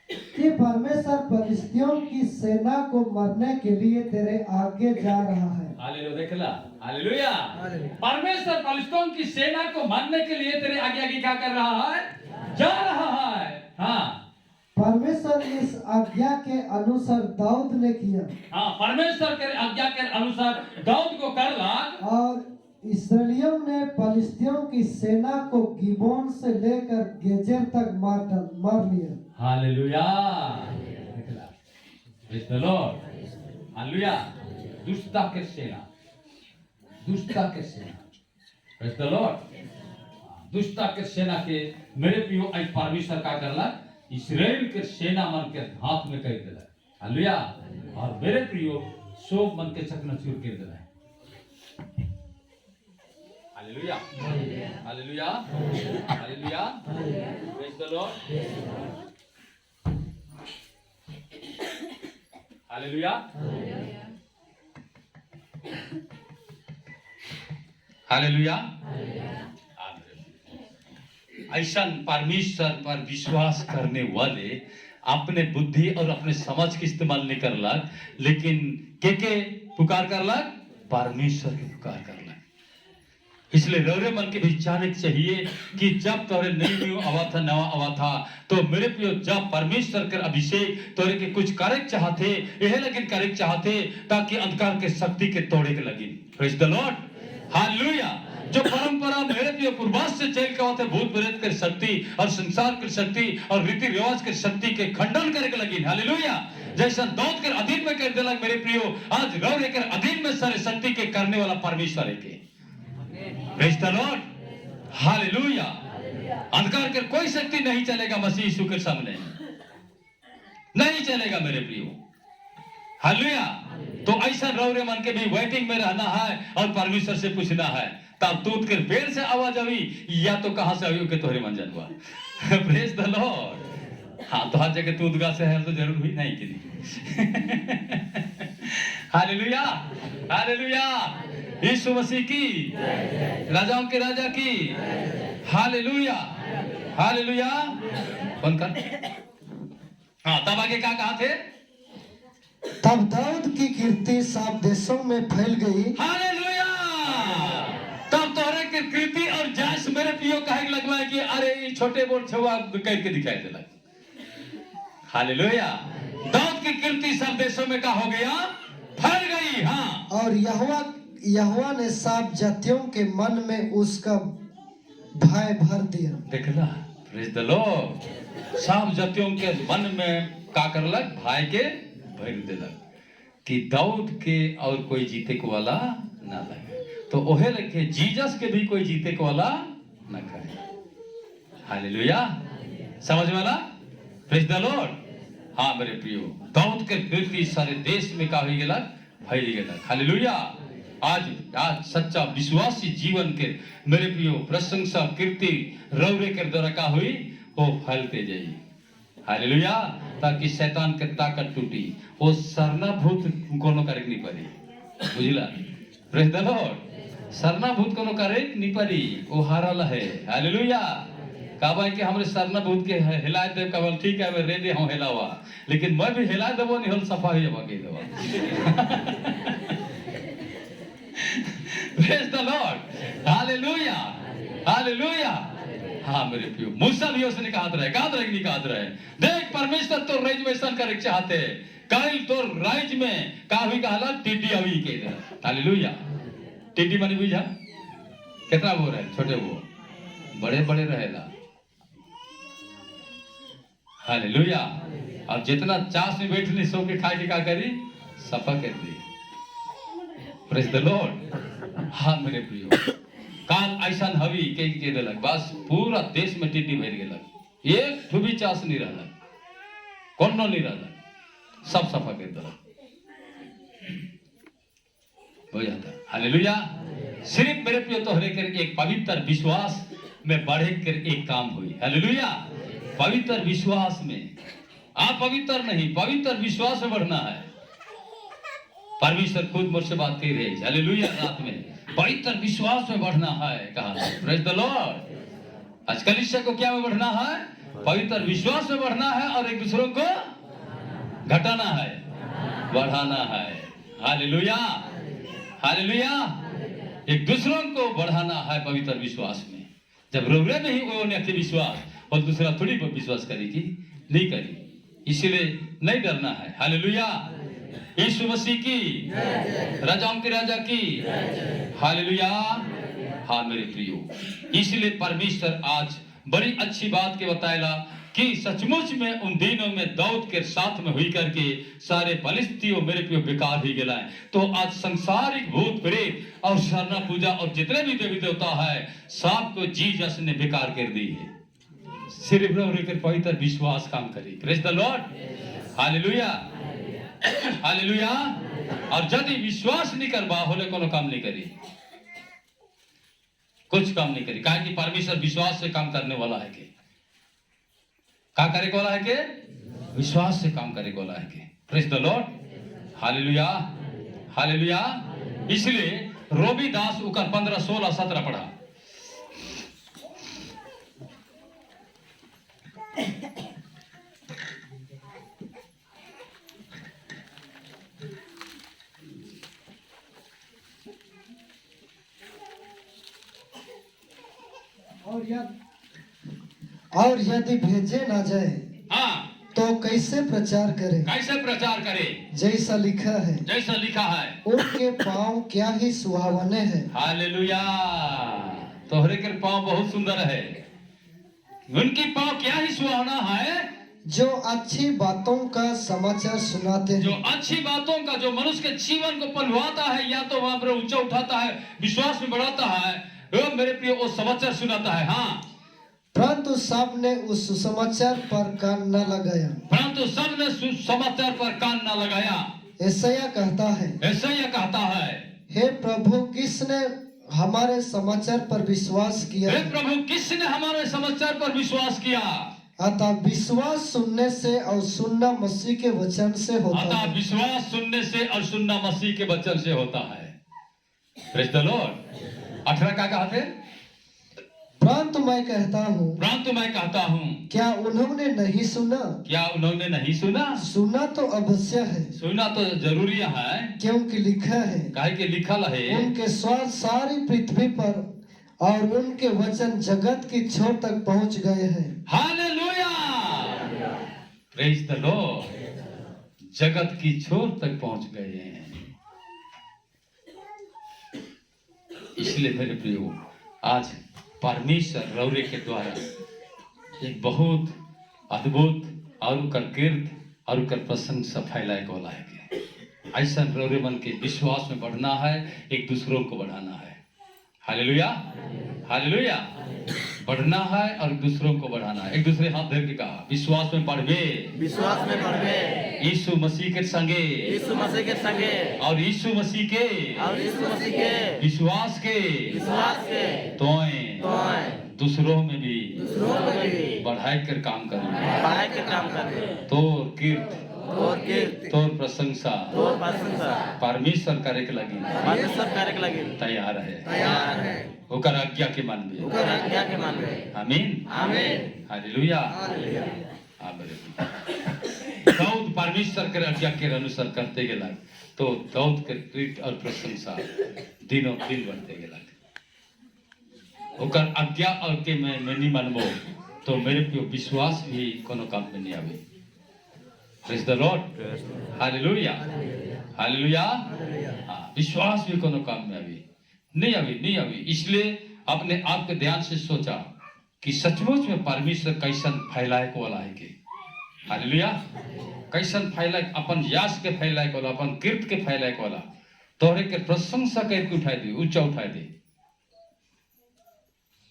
कि परमेश्वर फलिस्तियों की सेना को मरने के लिए तेरे आगे जा रहा है। हालेलुया। देखला हालेलुया। परमेश्वर फलिस्तियों की सेना को मारने के लिए तेरे आगे आगे क्या कर रहा है जा रहा है हाँ। परमेश्वर इस आज्ञा के अनुसार दाऊद ने किया। हाँ परमेश्वर के आज्ञा के अनुसार दाऊद को करला और इस्राएलियों ने फलिस्तियों की सेना को गिबोन से लेकर गेजेर तक मार लिया। Hallelujah. Praise the Lord. Hallelujah. दुष्टता के सेना प्रेज द लॉर्ड। दुष्टता के सेना के मेरे प्रियो आज परमेश्वर का करला इस्राएल के सेना मन के हाथ में कर देला। हालेलुया। और मेरे प्रियो सब मन के चकनाचूर कर देला। Hallelujah hallelujah hallelujah. Praise the Lord. Hallelujah hallelujah. ऐसा परमेश्वर पर विश्वास करने वाले अपने बुद्धि और अपने समझ के इस्तेमाल नहीं करला लेकिन के पुकार करला परमेश्वर के पुकार करला। इसलिए रौरे मन के भी जानने चाहिए कि जब तोरे नहीं आवा था नवा आवा था तो मेरे प्रियो जब परमेश्वर के अभिषेक तोरे के कुछ करे चाहते यह लेकिन करे चाहते ताकि अंधकार के शक्ति के तोड़े के लगी। Praise the Lord. हालेलुया। जो परंपरा मेरे प्रियो पूर्वाज से चल के होते भूत प्रेत के शक्ति और संसार की शक्ति और रीति रिवाज के शक्ति के खंडन करे के लगी। हालेलुया। जैसा दाऊद के अधीन में कर देला मेरे प्रियो आज रौरे के अधीन में सारे शक्ति के करने वाला परमेश्वर है के। Praise the Lord. हालेलुया। अंधकार के कोई शक्ति नहीं चलेगा मसीह यीशु के सामने नहीं चलेगा मेरे प्रियो। हालेलुया। तो ऐसा रौरे मन के भी वेटिंग में रहना है और परमेश्वर से पूछना है तब दूध के पेड़ से आवाज आई या तो कहां से आई के तोहरे मन जनवा। Praise the Lord. हाँ तो हर जगह दूध गा से है तो जरूर हुई नहीं कि नहीं। Hallelujah hallelujah. यीशु मसीह की राजाओं के राजा की हालेलुया हालेलुया। कौन कर हाँ तब आगे क्या कहा थे तब दाऊद की कीर्ति सब देशों में फैल गई। हालेलुया। तब तोहरे की कीर्ति और जास मेरे प्रियो कहे लगवा कि अरे ये छोटे बोर छुआ कह के दिखाई देला। हालेलुया। दाऊद की कीर्ति सब देशों में का हो गया फैल गई। हाँ और यहोवा ने सब जातियों के मन में उसका भय भर दिया। देखला। Praise the Lord. सब जातियों के मन में का करलक भय के भर देलक कि दाऊद के और कोई जीते को वाला ना लगे। तो ओहे लिखे जीसस के भी कोई जीते को वाला न करे। हालेलुया, समझ वाला, प्रेज द लॉर्ड। हाँ मेरे प्रियो, दाऊद के कीर्ति सारे देश में का हो गेला, फैल गेला। हालेलुया। आज सच्चा विश्वासी जीवन के मेरे प्रियो प्रशंसा कीर्ति रौरे के द्वारा का हुई वो फैलते जाई। हालेलुया, ताकि शैतान के ताकत टूटी, वो सरनाभूत कोनो करे नहीं पड़ी, बुझला, प्रेज द लॉर्ड। सरनाभूत कोनो करे नहीं पड़ी, वो हारल है। हालेलुया, कहबा कि हमरे सरनाभूत के हिलाए देव, कहबल ठीक है रे दे हम हिलावा, लेकिन मैं भी हिलाए देबो नहीं, हल सफा ही जब के देबो। Praise the Lord, hallelujah, hallelujah. हाँ मेरे प्रियो, मूसा भी उसने कहा रहे, देख परमेश्वर तो राज में ऐसा करे चाहते, कल तो राज में काफी कहला टिड्डी अभी के दे। हालेलुया, टिड्डी मानी बुझा कितना वो रहे, छोटे वो बड़े बड़े रहेला। हालेलुया, और जितना चास में बैठने सो के खाए के का करी सफा कर दी। Praise the Lord. हाँ मेरे प्रियो, काल ऐसा हवी के देलक, बस पूरा देश में टिड्डी भर गेलक, एक ठुबी चास नहीं रहलक, कोनो नहीं रहलक, सब सफा कर देलक, हो जाता। हालेलुया, सिर्फ मेरे प्रियो तोहरे कर एक पवित्र विश्वास में बढ़े कर एक काम हुई। हालेलुया, पवित्र विश्वास में, आप पवित्र नहीं, पवित्र विश्वास में बढ़ना है। परमेश्वर खुद मुझसे बात कर रहे हैं। हालेलुया, रात में पवित्र विश्वास में बढ़ना है, कहा प्रेज द लॉर्ड। आज कलीसिया को क्या में बढ़ना है? पवित्र विश्वास में बढ़ना है, और एक दूसरों को घटाना है, बढ़ाना है। हालेलुया, हालेलुया, एक दूसरों को बढ़ाना है पवित्र विश्वास में। जब रोवरे नहीं वो ने विश्वास, और दूसरा थोड़ी पर विश्वास करेगी, नहीं करी, इसलिए नहीं डरना है। हालेलुया, यीशु मसीह की, राजाओं के राजा की, हालेलुया। हाँ मेरे प्रियो, इसलिए परमेश्वर आज बड़ी अच्छी बात के बताएला कि सचमुच में उन दिनों में दाऊद के साथ में हुई करके सारे फलिस्तियों मेरे प्रियो बेकार ही गया है। तो आज संसारिक भूत प्रेत और सरना पूजा और जितने भी देवी देवता है, सबको जीसस ने बेकार कर दी है। सिर्फ रहकर पवित्र विश्वास काम करी। Praise the Lord, hallelujah, hallelujah. और यदि विश्वास नहीं करबा होले कोनो काम नहीं करी, कुछ काम नहीं करी, कहा कि परमेश्वर विश्वास से काम करने वाला है के, क्या करे वाला है के, विश्वास से काम करे वाला है के। Praise the Lord, hallelujah, hallelujah. इसलिए रोबी दास उकर 15, 16, 17 पढ़ा। और यदि भेजे ना जाए, हाँ, तो कैसे प्रचार करे? कैसे प्रचार करे? जैसा लिखा है, जैसा लिखा है, उनके पांव क्या ही सुहावने हैं। हालेलुया, तोहरे के पांव बहुत सुंदर है, उनकी पांव क्या ही सुहावना है, जो अच्छी बातों का समाचार सुनाते हैं। जो अच्छी बातों का, जो मनुष्य के जीवन को पलवाता है, या तो वहां पर ऊंचा उठाता है, विश्वास में बढ़ाता है, मेरे प्रिय वो समाचार सुनाता है। हाँ, परंतु सब ने उस सुसमाचार पर कान न लगाया। परंतु सब ने सुसमाचार पर कान न लगाया। यशायाह कहता है, यशायाह कहता है, हे प्रभु किसने हमारे समाचार पर विश्वास किया? हे प्रभु किसने हमारे समाचार पर विश्वास किया? अतः विश्वास सुनने से और सुनना मसीह के वचन से होता है। अतः विश्वास सुनने से और सुनना मसीह के वचन से होता है। Praise the Lord. 18 का कहा थे, परंतु मैं कहता हूँ, परंतु मैं कहता हूँ, क्या उन्होंने नहीं सुना? क्या उन्होंने नहीं सुना? सुना तो अवश्य है, सुना तो जरूरी है, क्योंकि लिखा है, काहे के लिखल है, उनके स्वर सारी पृथ्वी पर और उनके वचन जगत की छोर तक पहुंच गए हैं। हालेलुया, प्रेज द लॉर्ड, जगत की छोर तक पहुंच गए हैं। इसलिए मेरे प्रियो, आज परमेश्वर रौरे के द्वारा एक बहुत अद्भुत और उकर कीर्त और उकर प्रशंसा फैलाए को लायक है। ऐसा रौरे मन के विश्वास में बढ़ना है, एक दूसरों को बढ़ाना है। Hallelujah, hallelujah. बढ़ना है और दूसरों को बढ़ाना है। एक दूसरे हाथ धर के कहा, विश्वास में बढ़वे, विश्वास में बढ़वे, यीशु मसीह के संगे, यीशु मसीह के संगे और यीशु मसीह के और यीशु मसीह के विश्वास के तोए दूसरों में भी बढ़ाई कर काम करें, बढ़ाई के काम करें, तोर कीर्त, तोर प्रशंसा परमेश्वर करे के लगी परमेश्वर करे के लगी तैयार है, ओकर आज्ञा के मान में, ओकर आज्ञा के मान में। आमीन, आमीन, हालेलुया। दाऊद परमेश्वर के आज्ञा के अनुसार करते गेला तो दाऊद के कीर्ति और प्रशंसा दिनों दिन बढ़ते गेला। ओकर आज्ञा और के मैं नहीं मानबो तो मेरे पे विश्वास भी कोनो काम में नहीं आवे। Praise the Lord, hallelujah, hallelujah. हाँ, विश्वास भी कोनो काम में आवे नहीं आवे। इसलिए अपने आप के ध्यान से सोचा कि सचमुच में परमेश्वर कैसन फैलाए को वाला है के, हालेलुया, कैसन फैलाए, अपन यश के फैलाए को वाला, अपन कीर्त के फैलाए को वाला, तोहरे के प्रशंसा करके उठाए दे, ऊंचा उठाए दे।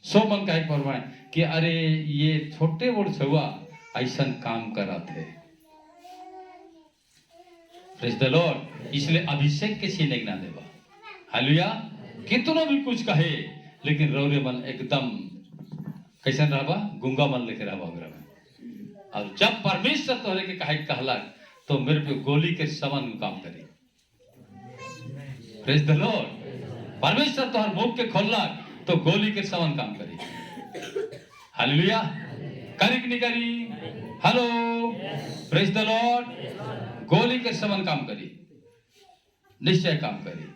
सो मन कहे परवाए कि अरे ये छोटे बोड़ छुआ ऐसन काम करा थे। Praise the Lord. इसलिए अभिषेक के छीने ना देवा, हालेलुया। कितना भी कुछ कहे लेकिन रौरे मन एकदम कैसन रहबा, गुंगा मन लेके रहबा ओकरा में। और जब परमेश्वर तोहरे के कहे कहला तो मेरे पे गोली के समान काम करे। Praise the Lord. परमेश्वर तोहर मुख के खोलला तो गोली के समान काम करी, हालेलुया। करी कि नहीं करी? Hello, praise the Lord. गोली के समान काम करी, निश्चय काम करी।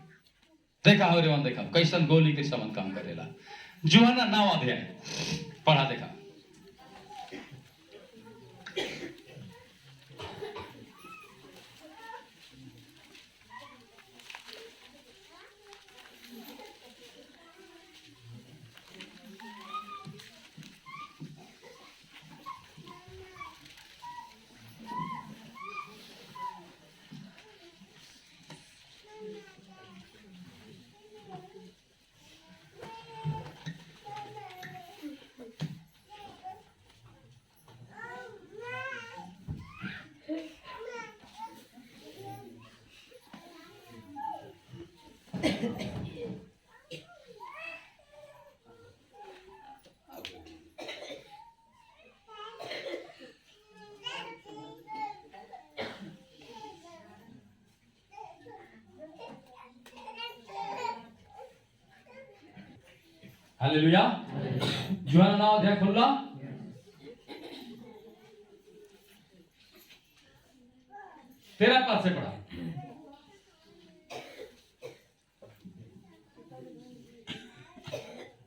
देखा हो रे, देखा कैसन गोली के समान काम करेला। यूहन्ना 9 अध्याय पढ़ा, देखा। हालेलुया। यूहन्ना 9 अध्याय खोलना। तेरा पास से पढ़ा।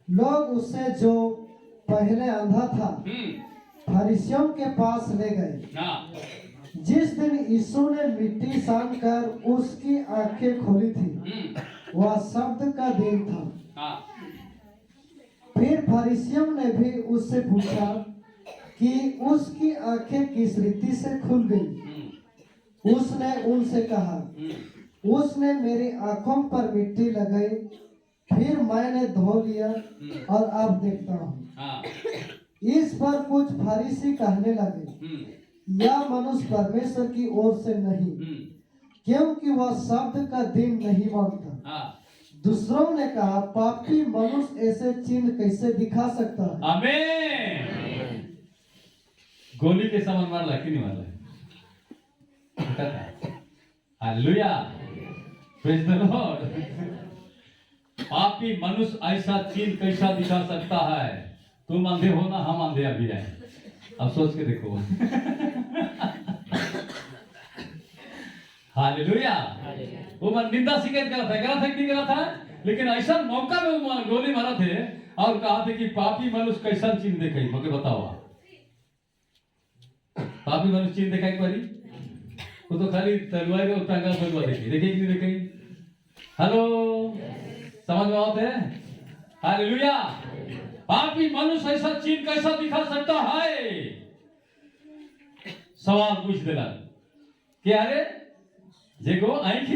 लोग उसे जो पहले अंधा था फरीसियों के पास ले गए। जिस दिन यीशु ने मिट्टी सान कर उसकी आंखें खोली थी वह शब्द का दिन था। फिर फरीसियों ने भी उससे पूछा कि उसकी आंखें किस रीति से खुल गई। उसने उनसे कहा, उसने मेरी आंखों पर मिट्टी लगाई, फिर मैंने धो लिया और अब देखता हूँ। इस पर कुछ फरीसी कहने लगे, यह मनुष्य परमेश्वर की ओर से नहीं, क्योंकि वह शब्द का दिन नहीं मानता। दूसरों ने कहा, पापी मनुष्य ऐसे चिन्ह कैसे दिखा सकता है? आमीन। गोली के समान मारला कि नहीं मारला? Hallelujah, praise the Lord. पापी मनुष्य ऐसा चिन्ह कैसा दिखा सकता है? तुम अंधे हो ना, हम अंधे अभी हैं। अब सोच के देखो। हालेलुया। वो मन निंदा शिकायत करा था कि नहीं करा था, लेकिन ऐसा मौका में वो गोली मारा थे और कहा थे कि पापी मनुष्य कैसा चिन्ह देखे, मुझे बताओ। पापी मनुष्य चिन्ह देखा एक बारी, वो तो खाली तलवार और टांगा तलवार देखी, देखे कि नहीं देखे? हेलो, समझ में आते हैं? हालेलुया। पापी मनुष्य ऐसा चिन्ह कैसा दिखा सकता है? सवाल पूछ देना क्या रे, जेको आंख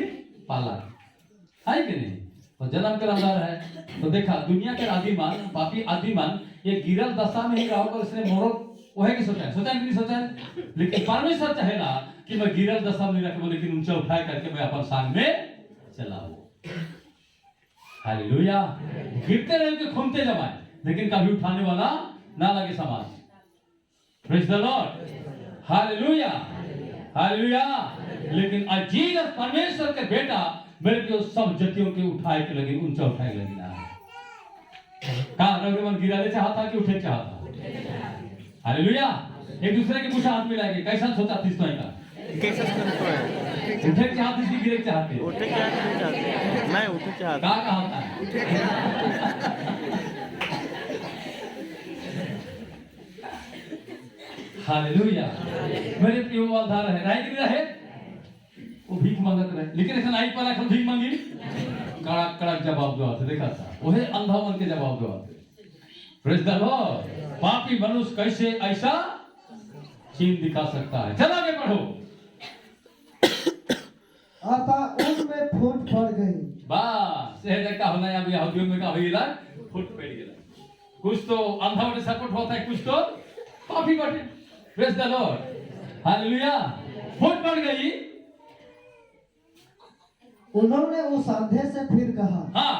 पाला है कि नहीं? तो जन्म के अंदर है। तो देखा दुनिया के आदिमान पापी आदिमान ये गिरल दशा में ही रहो और इसने मोरो वह की सोचा कि नहीं सोचा है। लेकिन परमेश्वर चाहे ना कि मैं गिरल दशा में रखूं, लेकिन ऊंचा उठाए करके मैं अपन संग में चलाऊं। हालेलुया। गिरते रहे के खूनते जमाए, लेकिन कभी उठाने वाला ना लगे समाज। Praise the Lord. Hallelujah hallelujah. लेकिन आज जीसस परमेश्वर के बेटा मेरे को सब जतियों के उठाए के लगे, ऊंचा उठाए के लगे ना। कहा रघुवन गिराने चाहता कि उठे चाहता। हालेलुया। एक दूसरे के पूछा हाथ मिला के कैसा सोचा थी इसमें का कैसा करते हैं? उठे चाहते कि गिरे चाहते? उठे क्या चाहते? मैं उठे चाहता। कहा होता है हालेलुया। मेरे प्रिय वालदार है राय गिरा है वो भीख मांगत रहे, लेकिन ऐसा नहीं पड़ा भीख मांगी कड़क कड़क जवाब दो थे। देखा था वही अंधा मन के जवाब दो थे। Praise the Lord. पापी मनुष्य कैसे ऐसा चीन दिखा सकता है? चला के पढ़ो। अतः उनमें फूट पड़ गई। बस ये देखा होना या यहूदियों में का होइला फूट पड़ गया। कुछ तो अंधा बटे सपोर्ट होता है, कुछ तो पापी बटे। Praise the Lord. हालेलुया। फूट पड़ गई। उन्होंने उस अंधे से फिर कहा, हाँ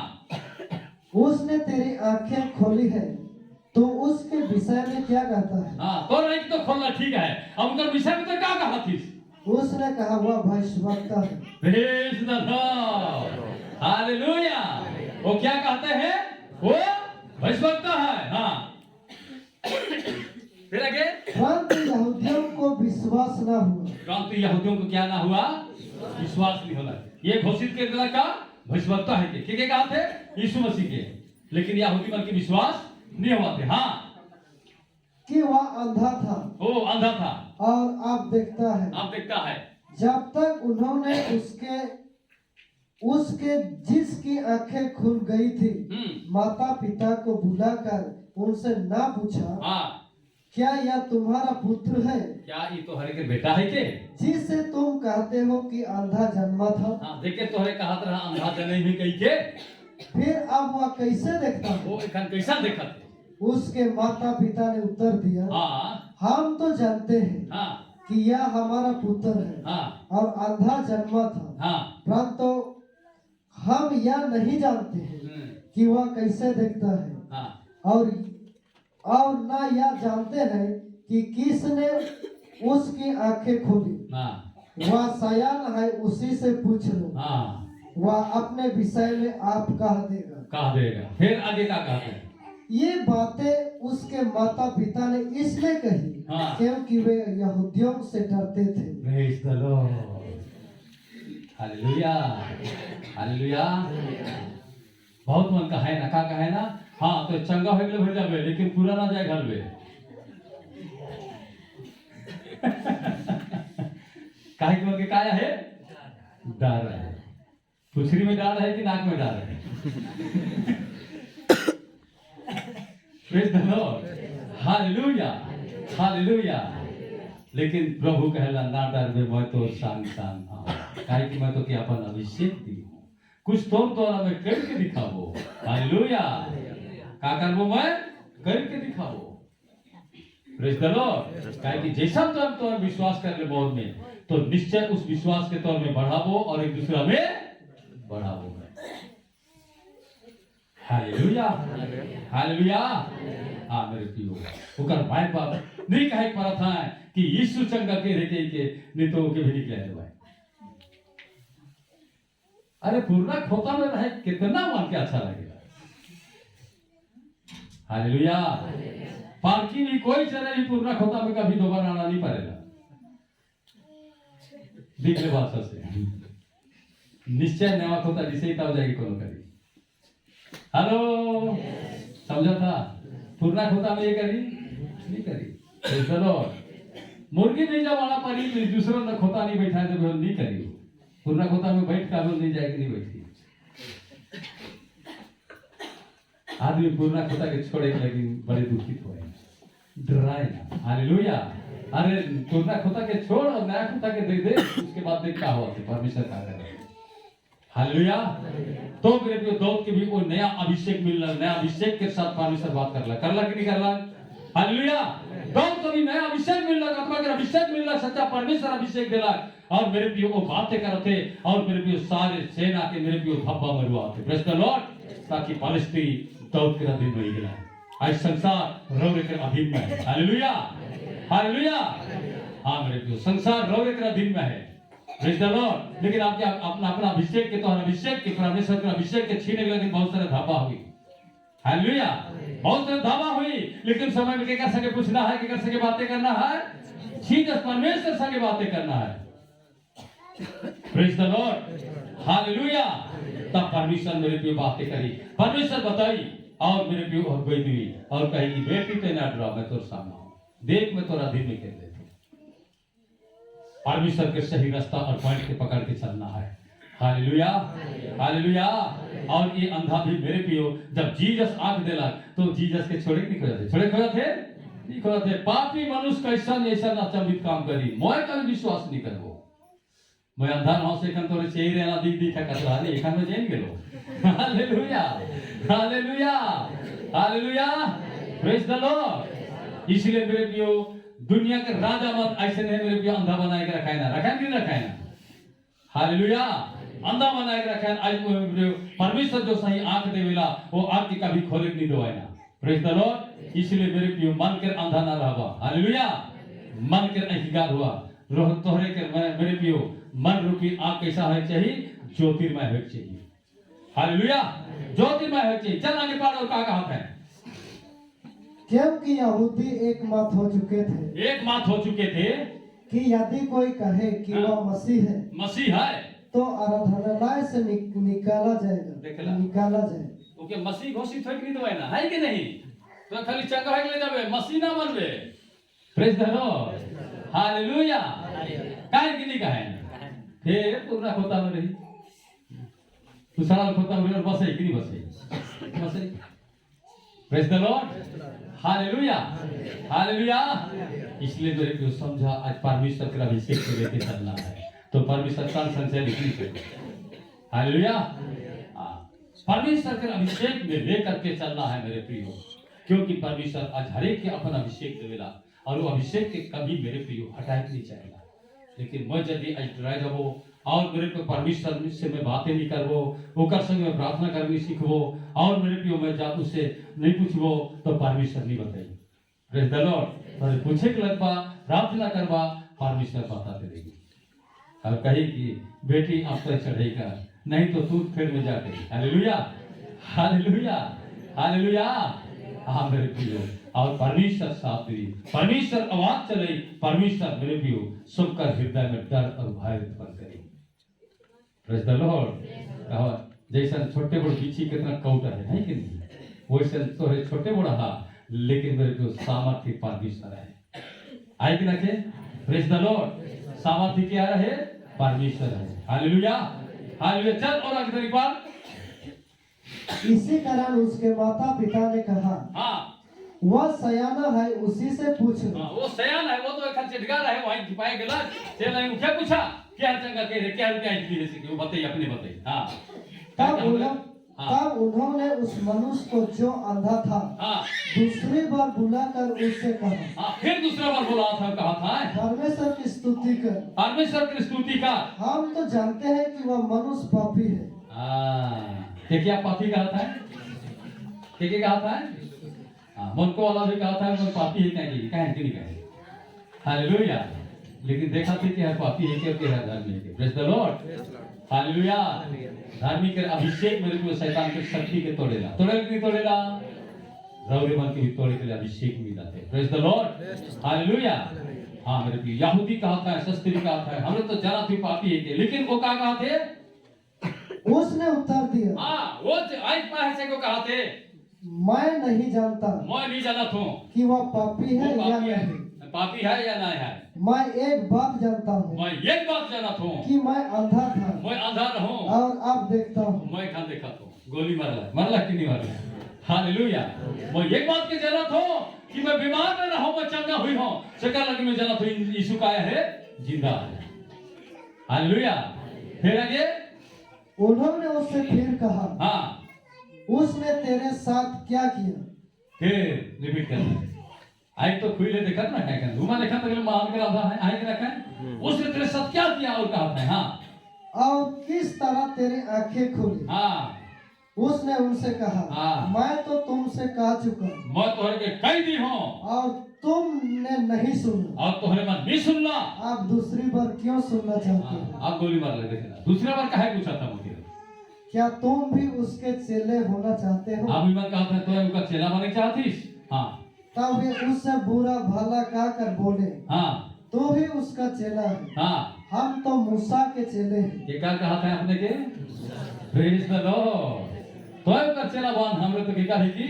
उसने तेरी आंखें खोली है, तो उसके विषय में क्या कहता है? हाँ तो नहीं तो खोलना ठीक है। अब उनका विषय में तो क्या कहा थी? उसने कहा वह भविष्यवक्ता है। Praise the Lord. हालेलुया। वो क्या कहते हैं? वो भविष्यवक्ता है। हाँ फिर आगे परंतु यहूदियों को विश्वास न हुआ। परंतु यहूदियों को क्या ना हुआ? विश्वास नहीं होला। ये घोषित कर दिया का भविष्यवक्ता है के कहा थे? यीशु मसीह के। लेकिन यहूदी मन की विश्वास नहीं हुआ थे। हाँ कि वह अंधा था वो अंधा था और अब देखता है। आप देखता है। जब तक उन्होंने उसके जिसकी आंखें खुल गई थी माता पिता को बुलाकर उनसे ना पूछा, हाँ क्या यह तुम्हारा पुत्र है क्या ये तो हरे के बेटा है के जिसे तुम कहते हो कि अंधा जन्मा था? हाँ देखे तो हरे कहा रहा अंधा जने भी कही के। फिर अब वह कैसे देखता है? वो इखन कैसा देखा थे? उसके माता पिता ने उत्तर दिया, हाँ हम तो जानते हैं हाँ कि यह हमारा पुत्र है हाँ और अंधा जन्मा था, हाँ परंतु हम यह नहीं जानते हैं कि वह कैसे देखता है, हाँ और ना यह जानते हैं कि किसने उसकी आंखें खोली। हाँ वह सयान है, उसी से पूछ लो, हाँ वह अपने विषय में आप कह देगा। कहा देगा। फिर आगे क्या कहते हैं? ये बातें उसके माता पिता ने इसलिए कही हाँ। क्योंकि वे यहूदियों से डरते थे। Praise the Lord. Hallelujah hallelujah. बहुत मन का है ना का है ना। हाँ तो चंगा हो गए भेजा बे, लेकिन पूरा ना जाए घर में। काहे के मन के काया है? डर है। पुछरी में डर है कि नाक में डर है? Praise the Lord. Hallelujah hallelujah. लेकिन प्रभु कहला ना डर बे, मैं तो संग संग हाँ। काहे कि मैं तो क्या अपन अभिषेक दी हूँ, कुछ तो मैं करके दिखाबो। हालेलुया। का करबो? मैं करके दिखाबो। Praise the Lord. काहे कि जैसा तो विश्वास कर ले बहुत में, तो निश्चय उस विश्वास के तौर में बढ़ाबो और एक दूसरा में बढ़ाबो। Hallelujah hallelujah. हाँ मेरे प्रियो ओकर भाई बाप नहीं कहे पड़ा था कि यीशु चंगा के रहे के नहीं तो के भी निकले भाई। अरे पूर्णा खोता में रहे कितना मान के अच्छा लगेगा। हालेलुया। पालकी भी कोई चले भी पूर्णा खोता में कभी दोबारा आना नहीं पड़ेगा। देख ले बात से निश्चय नया खोता जिसे ही तब जाएगी कौन करी। हेलो समझा था? पूर्णा खोता में ये करी नहीं करी। चलो मुर्गी नहीं जब आना पड़ी तो दूसरों ने खोता नहीं बैठा है तो नहीं करी। पूर्णा खोता में बैठ कर नहीं जाएगी, नहीं बैठी। आदमी पूर्णा खोता के छोड़े लगी बड़े दुखित हुए, डराए ना। हालेलुया। अरे पूर्णा खोता के छोड़ और नया खोता के दे दे, उसके बाद देख क्या हुआ परमेश्वर का करे। हालेलुया। तो मेरे प्रियो दाऊद के भी वो नया अभिषेक मिल रहा, नया अभिषेक के साथ परमेश्वर बात कर रहा कि नहीं कर रहा? हालेलुया। दाऊद को भी नया अभिषेक मिल रहा, आत्मा का अभिषेक मिल रहा, सच्चा परमेश्वर अभिषेक दे रहा। और मेरे प्रियो वो बातें करते और मेरे प्रियो सारे सेना के मेरे प्रियो धब्बा मरवाते। Praise the Lord. ताकि पलिश्ती दाऊद के अधीन में गिरा। आज संसार रौरे के अधीन में है। Hallelujah, hallelujah. हाँ मेरे प्रियो, संसार रौरे के अधीन में है। Praise the Lord. लेकिन आपके अपना अपना अभिषेक के तौर अभिषेक के परमेश्वर के अभिषेक के छीने के लगे बहुत सारे धावा हुई। हालेलुया, बहुत सारे धावा हुई। लेकिन समय में क्या सके पूछना है, क्या सके बातें करना है, सीधे परमेश्वर सके बातें करना है। Praise the Lord, hallelujah. तब परमेश्वर मेरे प्रिय बातें करी, परमेश्वर बताई और मेरे प्रिय और गई दी और कहेगी बेटी ते ना डरा, मैं तोर सामने हूं, देख मैं तोरा धीमे कर देती। परमेश्वर के सही रास्ता और पॉइंट के पकड़ के चलना है। Hallelujah, hallelujah. और ये अंधा भी मेरे प्रियो जब जीसस आंख देला तो जीसस के छोड़े नहीं खोया थे, छोड़े खोया थे नहीं खोया थे। पापी मनुष्य कैसा ऐसा अचंभित काम करी, मैं कभी विश्वास नहीं करबो। मैं अंधा नाव से एखन तोरे चेहरे ना दिख दिखा कतरा नहीं एखन में जान गेलो। Hallelujah, hallelujah, hallelujah. Praise the Lord. इसलिए मेरे प्रियो दुनिया के राजा मत ऐसे नहीं मेरे प्रियो अंधा बनाए के रखा है ना, रखा नहीं रखा है ना। हालेलुया, अंधा बनाए के रखा है। आज परमेश्वर जो सही आंख देवेला वो आंख की कभी खोले नहीं दो है ना। Praise the Lord. इसलिए मेरे प्रियो मन के अंधा ना रहबा। हालेलुया, मन के अहिगार हुआ रोह तोहरे के मेरे प्रियो मन रूपी आंख कैसा है चाहिए, ज्योतिर्मय हो चाहिए। हालेलुया, ज्योतिर्मय हो चाहिए। चल आगे पढ़ और कहा है क्योंकि यहूदी एक मत हो चुके थे, एक मत हो चुके थे कि यदि कोई कहे कि वह मसीह है, मसीह है तो आराधनालय से निकाला देखला। जाएगा, निकाला जाए। ओके मसीह घोषित हो कि नहीं दवाई ना है कि नहीं, तो खाली चंगा ले जाबे मसीह ना बनबे। Praise the Lord, hallelujah. काहे कि नहीं कहे फिर पूरा होता में रही तू सारा होता में और बसे कि नहीं बसे, बसे। Praise the Lord, hallelujah, hallelujah. इसलिए मेरे को समझा आज परमेश्वर के अभिषेक को लेके चलना है तो परमेश्वर का संचय लिखनी चाहिए। हालेलुया, परमेश्वर के अभिषेक में लेकर के चलना है मेरे प्रियो। क्योंकि परमेश्वर आज हर एक के अपना अभिषेक देवेला और वो अभिषेक के कभी मेरे प्रियो हटाए नहीं चाहेगा। लेकिन मैं यदि आज डराए जाबो और मेरे को परमेश्वर से मैं बातें नहीं करबो, ओकर संग में प्रार्थना करनी सीखबो और मेरे प्रियो मैं जादू से नहीं पूछबो तो परमेश्वर नहीं बताई। Praise the Lord. और पूछे के लगबा प्रार्थना करबा परमेश्वर बता देगी और कही कि बेटी आप तो चढ़ेगा नहीं तो तू फिर में जाके। Hallelujah, hallelujah, hallelujah. हाँ मेरे प्रियो और परमेश्वर साथ दी, परमेश्वर आवाज चले, परमेश्वर मेरे प्रियो सबका हृदय में डर और भय उत्पन्न करे। Praise the Lord. जैसा छोटे बड़े बिच्छी कितना कौटा है कि नहीं, वैसे तो है छोटे बड़ा हा लेकिन मेरे प्रियो सामर्थ्य परमेश्वर है। आए कि ना के? Praise the Lord. सामर्थ्य क्या है? परमेश्वर है। Hallelujah, hallelujah. चल और आगे तरीके पर। इसी कारण उसके माता पिता ने कहा, हाँ वह सयाना है उसी से पूछ लो। हाँ, वो सयान है, वो तो एक चिटका रहा है वहीं छिपाए गला से नहीं क्या पूछा क्या चंगा कह रहे क्या क्या है कि वो बताइए अपने बताइए। हाँ तब उन्होंने उस मनुष्य को जो अंधा था हाँ दूसरी बार बुलाकर उससे कहा। हाँ फिर दूसरा बार बोला था, कहा था परमेश्वर की स्तुति कर, परमेश्वर की स्तुति का। हम तो जानते हैं कि वह मनुष्य पापी है। क्या पापी कहा था, क्या कहा था? हाँ, मन को वाला भी कहा था मन पापी है कहेंगे, कहें कि नहीं कहेंगे। हालेलुया। लेकिन देखा थी कि हर पापी है कि हर धर्मी है। Praise the Lord, hallelujah. धार्मिक के अभिषेक मेरे को शैतान के शक्ति के तोड़ेला, तोड़ेला कि नहीं तोड़ेला? रौरे मन के भी तोड़े के लिए अभिषेक मिला थे। Praise the Lord, hallelujah. हाँ मेरे को यहूदी कहा था, शास्त्री कहा था, हमने तो जाना थी पापी है के, लेकिन वो क्या कहा थे? उसने उत्तर दिया, हाँ वो आज पासे को कहा थे, मैं नहीं जानता, मैं नहीं जाना था कि वह पापी है या नहीं। पापी है या नहीं है। मैं एक बात जानता हूँ, मैं एक बात जाना था कि मैं अंधा था, मैं अंधा रहूं और अब देखता हूँ। मैं कहाँ देखा था? गोली मरला कि नहीं मरला? हालेलुया। मैं एक बात के जाना था कि मैं बीमार न रहूं, मैं चंगा हुई हूं। शक्ल लगी में जाना था यीशु का है जिंदा है। हालेलुया। फिर आगे उन्होंने उससे फिर कहा, हाँ, उसने तेरे साथ क्या किया? फिर रिपीट करना। आई तो खुले देखा ना क्या कर घुमा देखा तो महान के राधा है आई के रखा है उसने तेरे साथ क्या किया और कहा था। हाँ और किस तरह तेरी आंखें खुली? हाँ उसने उनसे कहा, हाँ। मैं तो तुमसे कह चुका मैं तोहरे के कैदी हूँ और तुमने नहीं सुना। और तोहरे मन नहीं सुनना। आप दूसरी बार क्यों सुनना चाहते हो? आप गोली मार लगे देखना दूसरा बार काहे पूछा था मुझे। क्या तुम भी उसके चेले होना चाहते हो? आप मैं कहा था तो उनका चेला बनना चाहतीस। हाँ तब वे उससे बुरा भला कहकर बोले, हाँ तू भी उसका चेला है, हाँ। हम तो मूसा के चेले हैं। ये क्या कहा था आपने के प्रेज द लॉर्ड। तो उनका चेला बन हमरे तो क्या है कि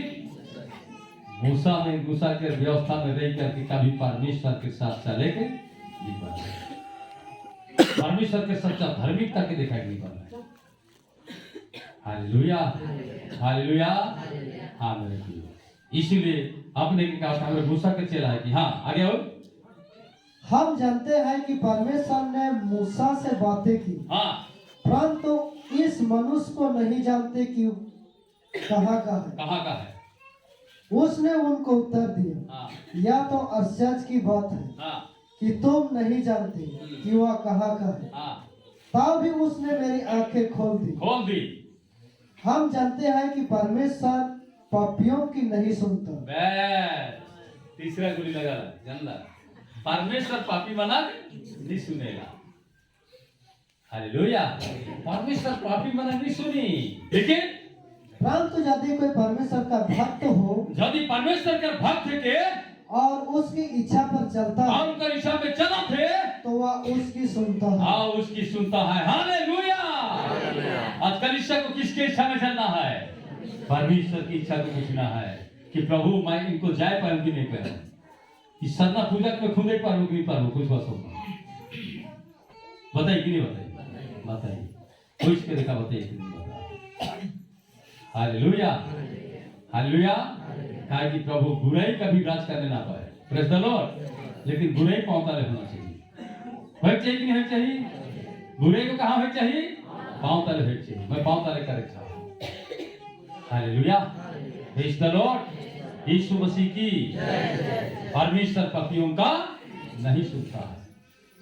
मूसा के व्यवस्था में रह करके कभी परमेश्वर के साथ चले के नहीं पाए। परमेश्वर के सच्चा धार्मिकता के देखा नहीं पाए। Hallelujah hallelujah. हाँ मेरे प्रियो इसीलिए आपने क्या कहा हमरे मूसा के चेला है कि हाँ आगे और हम जानते हैं कि परमेश्वर ने मूसा से बातें की, हाँ परंतु इस मनुष्य को नहीं जानते कि कहाँ का है। कहाँ का है। उसने उनको उत्तर दिया, हाँ यह तो आश्चर्य की बात है हाँ कि तुम नहीं जानते कि वह कहाँ का है। हाँ तब भी उसने मेरी आंखें खोल दी। हम जानते हैं कि परमेश्वर पापियों की नहीं सुनता। बस तीसरा गोली लगा जानला परमेश्वर पापी मना नहीं सुनेगा। हालेलुया। परमेश्वर पापी मना नहीं सुनी। लेकिन परंतु यदि कोई परमेश्वर का भक्त हो यदि परमेश्वर के भक्त के और उसकी इच्छा पर चलता है और उनका इच्छा में चला थे तो वह उसकी सुनता है। हाँ उसकी सुनता है। हालेलुया। आज कलीसिया को किसके इच्छा में चलना है? परमेश्वर की इच्छा को पूछना है कि प्रभु मैं इनको जाए पाऊं कि नहीं पाऊं। इस सरना पूजा में खुदे पाऊं कि नहीं पाऊं कुछ बात बताइए कि नहीं बताइए कुछ के देखा बताइए कि नहीं बताइए। Hallelujah hallelujah. कहा कि प्रभु बुराई का भी राज करने ना पाए। Praise the Lord. लेकिन बुराई पांव तले होना चाहिए। होना चाहिए कि नहीं होना चाहिए? बुराई को कहाँ होना चाहिए? पांव तले होना चाहिए। मैं पांव तले करे चाहता हूँ। Hallelujah praise the Lord. Yeshu Masih की परमेश्वर पापियों का नहीं सुनता है।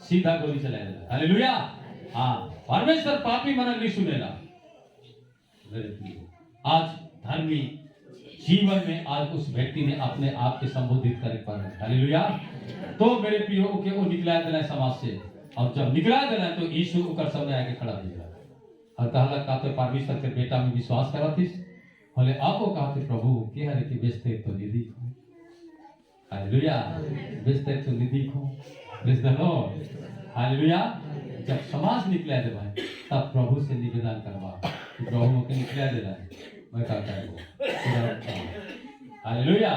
सीधा गोली चलाएगा। हालेलुया। हाँ परमेश्वर पापी मना नहीं सुनेगा। आज धर्मी जीवन में आज उस व्यक्ति ने अपने आप के संबोधित करे पर हालेलुया। तो मेरे प्रियो के वो निकला देना समाज से और जब निकला देना तो यीशु उकर सामने आके खड़ा हो गया और कहला का तो परमेश्वर के बेटा में विश्वास करातीस बोले आपको कहते प्रभु के हरे के बेचते तो निधि को। हालेलुया। बेचते तो निधि को। Praise the Lord. हालेलुया। जब समाज निकला दे भाई तब प्रभु से निवेदन करवा कि प्रभु के निकला दे रहा है मैं क्या करूँ। हालेलुया।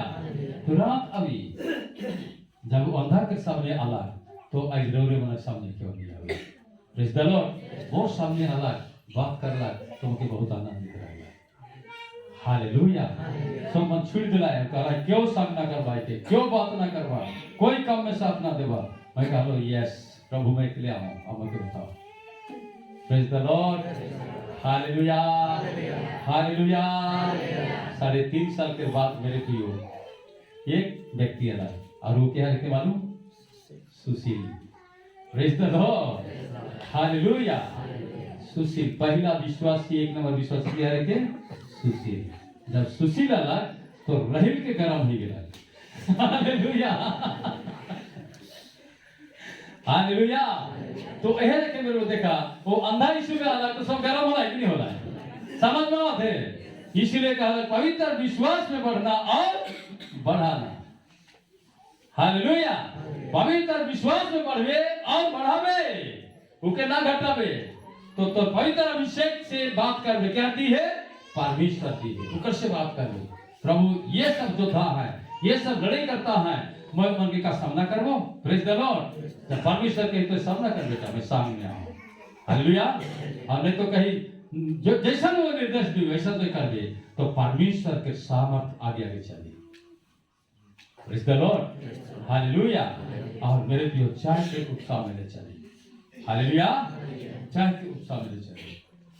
तुरंत अभी जब अंधा के सामने आला तो अजरौरे मन सामने क्यों नहीं आवे। Praise the Lord. वो सामने आला बात करला तो उनके बहुत आनंद निकला। हालेलुया। सब मन छुड़ दिला है कहा क्यों सामना करवा के क्यों बात ना करवा कोई काम में साथ ना देवा। मैं कहा यस प्रभु मैं के लिए आऊँ अब मैं बताओ। Praise the Lord. Hallelujah hallelujah. 3.5 साल के बाद मेरे प्रियो एक व्यक्ति आया और वो क्या है मालूम? Sushil. Praise the Lord. Hallelujah. Sushil पहला विश्वासी 1 नंबर विश्वासी है के सुशील। जब सुशील आला तो रहील के गरम हो गया। Hallelujah hallelujah. तो यह देखे मेरे को देखा वो अंधा यीशु में आला तो सब गरम होला कि नहीं होला समझ में आते। इसीलिए कहा पवित्र विश्वास में बढ़ना और बढ़ाना। हालेलुया। पवित्र विश्वास में बढ़वे और बढ़ावे उके ना घटावे तो पवित्र अभिषेक से बात करवे क्या दी है? परमेश्वर दी है उकर से बात करवे। प्रभु ये सब जो था है ये सब लड़ाई करता है मैं मन के का सामना करबो। Praise the Lord. जब परमेश्वर के तो सामना कर बेटा मैं सामने आऊं। हालेलुया। और नहीं तो कहीं जो जैसा वो निर्देश दी वैसा तो कर दे तो परमेश्वर के सामर्थ आगे आगे चले। Praise the Lord. हालेलुया। और मेरे प्रिय चाय के उत्साह में ले चले। हालेलुया। चाय के उत्साह में ले चले।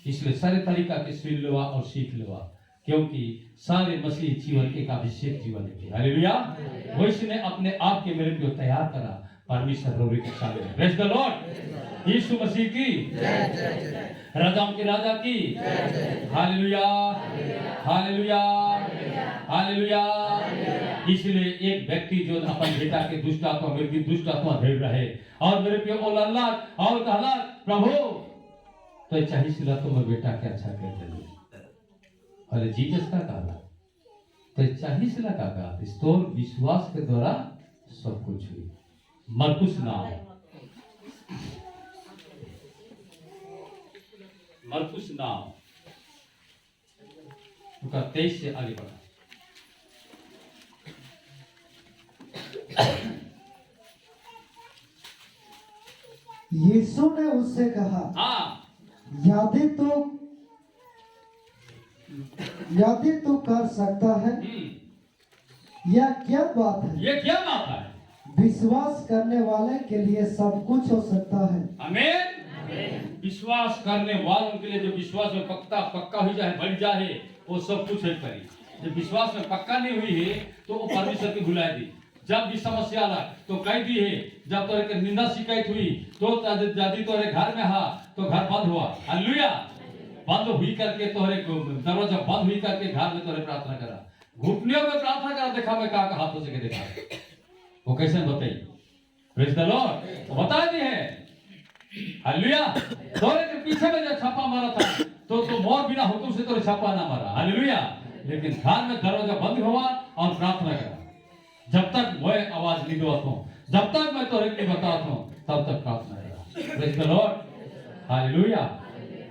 इसलिए सारे तरीका के सुन लेवा और सीख लेवा, क्योंकि सारे मसीह जीवन एक अभिषेक जीवन है। हालेलुया। वो इसने अपने आप के मेरे को तैयार करा परमेश्वर रोरी के सामने। Praise the Lord. Yeshu Masih की राजाओं के राजा की हालेलुया, हालेलुया, हालेलुया। इसलिए एक व्यक्ति जो अपन बेटा के दुष्ट आत्मा मेरे की दुष्ट आत्मा भेड़ रहे और मेरे पे अल्लाह और कहला प्रभु तो चाहिए सिला तो मेरे बेटा के अच्छा कर दे। अरे जीसस का कहला तो चाहिए सिला का कहा तो विश्वास के द्वारा सब कुछ हुई। मरकुस नाम, मरकुस नाम 23 से आगे बढ़ा। यीशु ने उससे कहा, हाँ, यदि तू कर सकता है, यह क्या बात है? ये क्या बात है? विश्वास करने वाले के लिए सब कुछ हो सकता है। आमीन। विश्वास करने वालों के लिए जो विश्वास में पक्का हो जाए, बढ़ जाए, वो सब कुछ है करी। जब विश्वास में पक्का नहीं हुई है तो वो परमेश्वर की भुला दी। जब भी समस्या आला तो कह दी है, जब तोरे के निंदा शिकायत हुई तो यदि तोरे घर में हा तो घर बंद हुआ। हालेलुया। बंद हुई करके तोरे दरवाजा बंद हुई करके घर में तोरे प्रार्थना करा, घुटनियों में प्रार्थना करा, देखा मैं का हाथों से के देखा वो कैसे बताई। Praise the Lord. बता दी है। हालेलुया। तोरे के पीछे में जब छापा मारा था तो मोर बिना हुक्म से तोरे छापा ना मारा। हालेलुया। लेकिन घर में दरवाजा बंद हुआ और प्रार्थना करा। जब तक मैं आवाज नहीं देता हूं, जब तक मैं तोरे के बताता हूं, तब तक प्रार्थना करा। Praise the Lord. Hallelujah,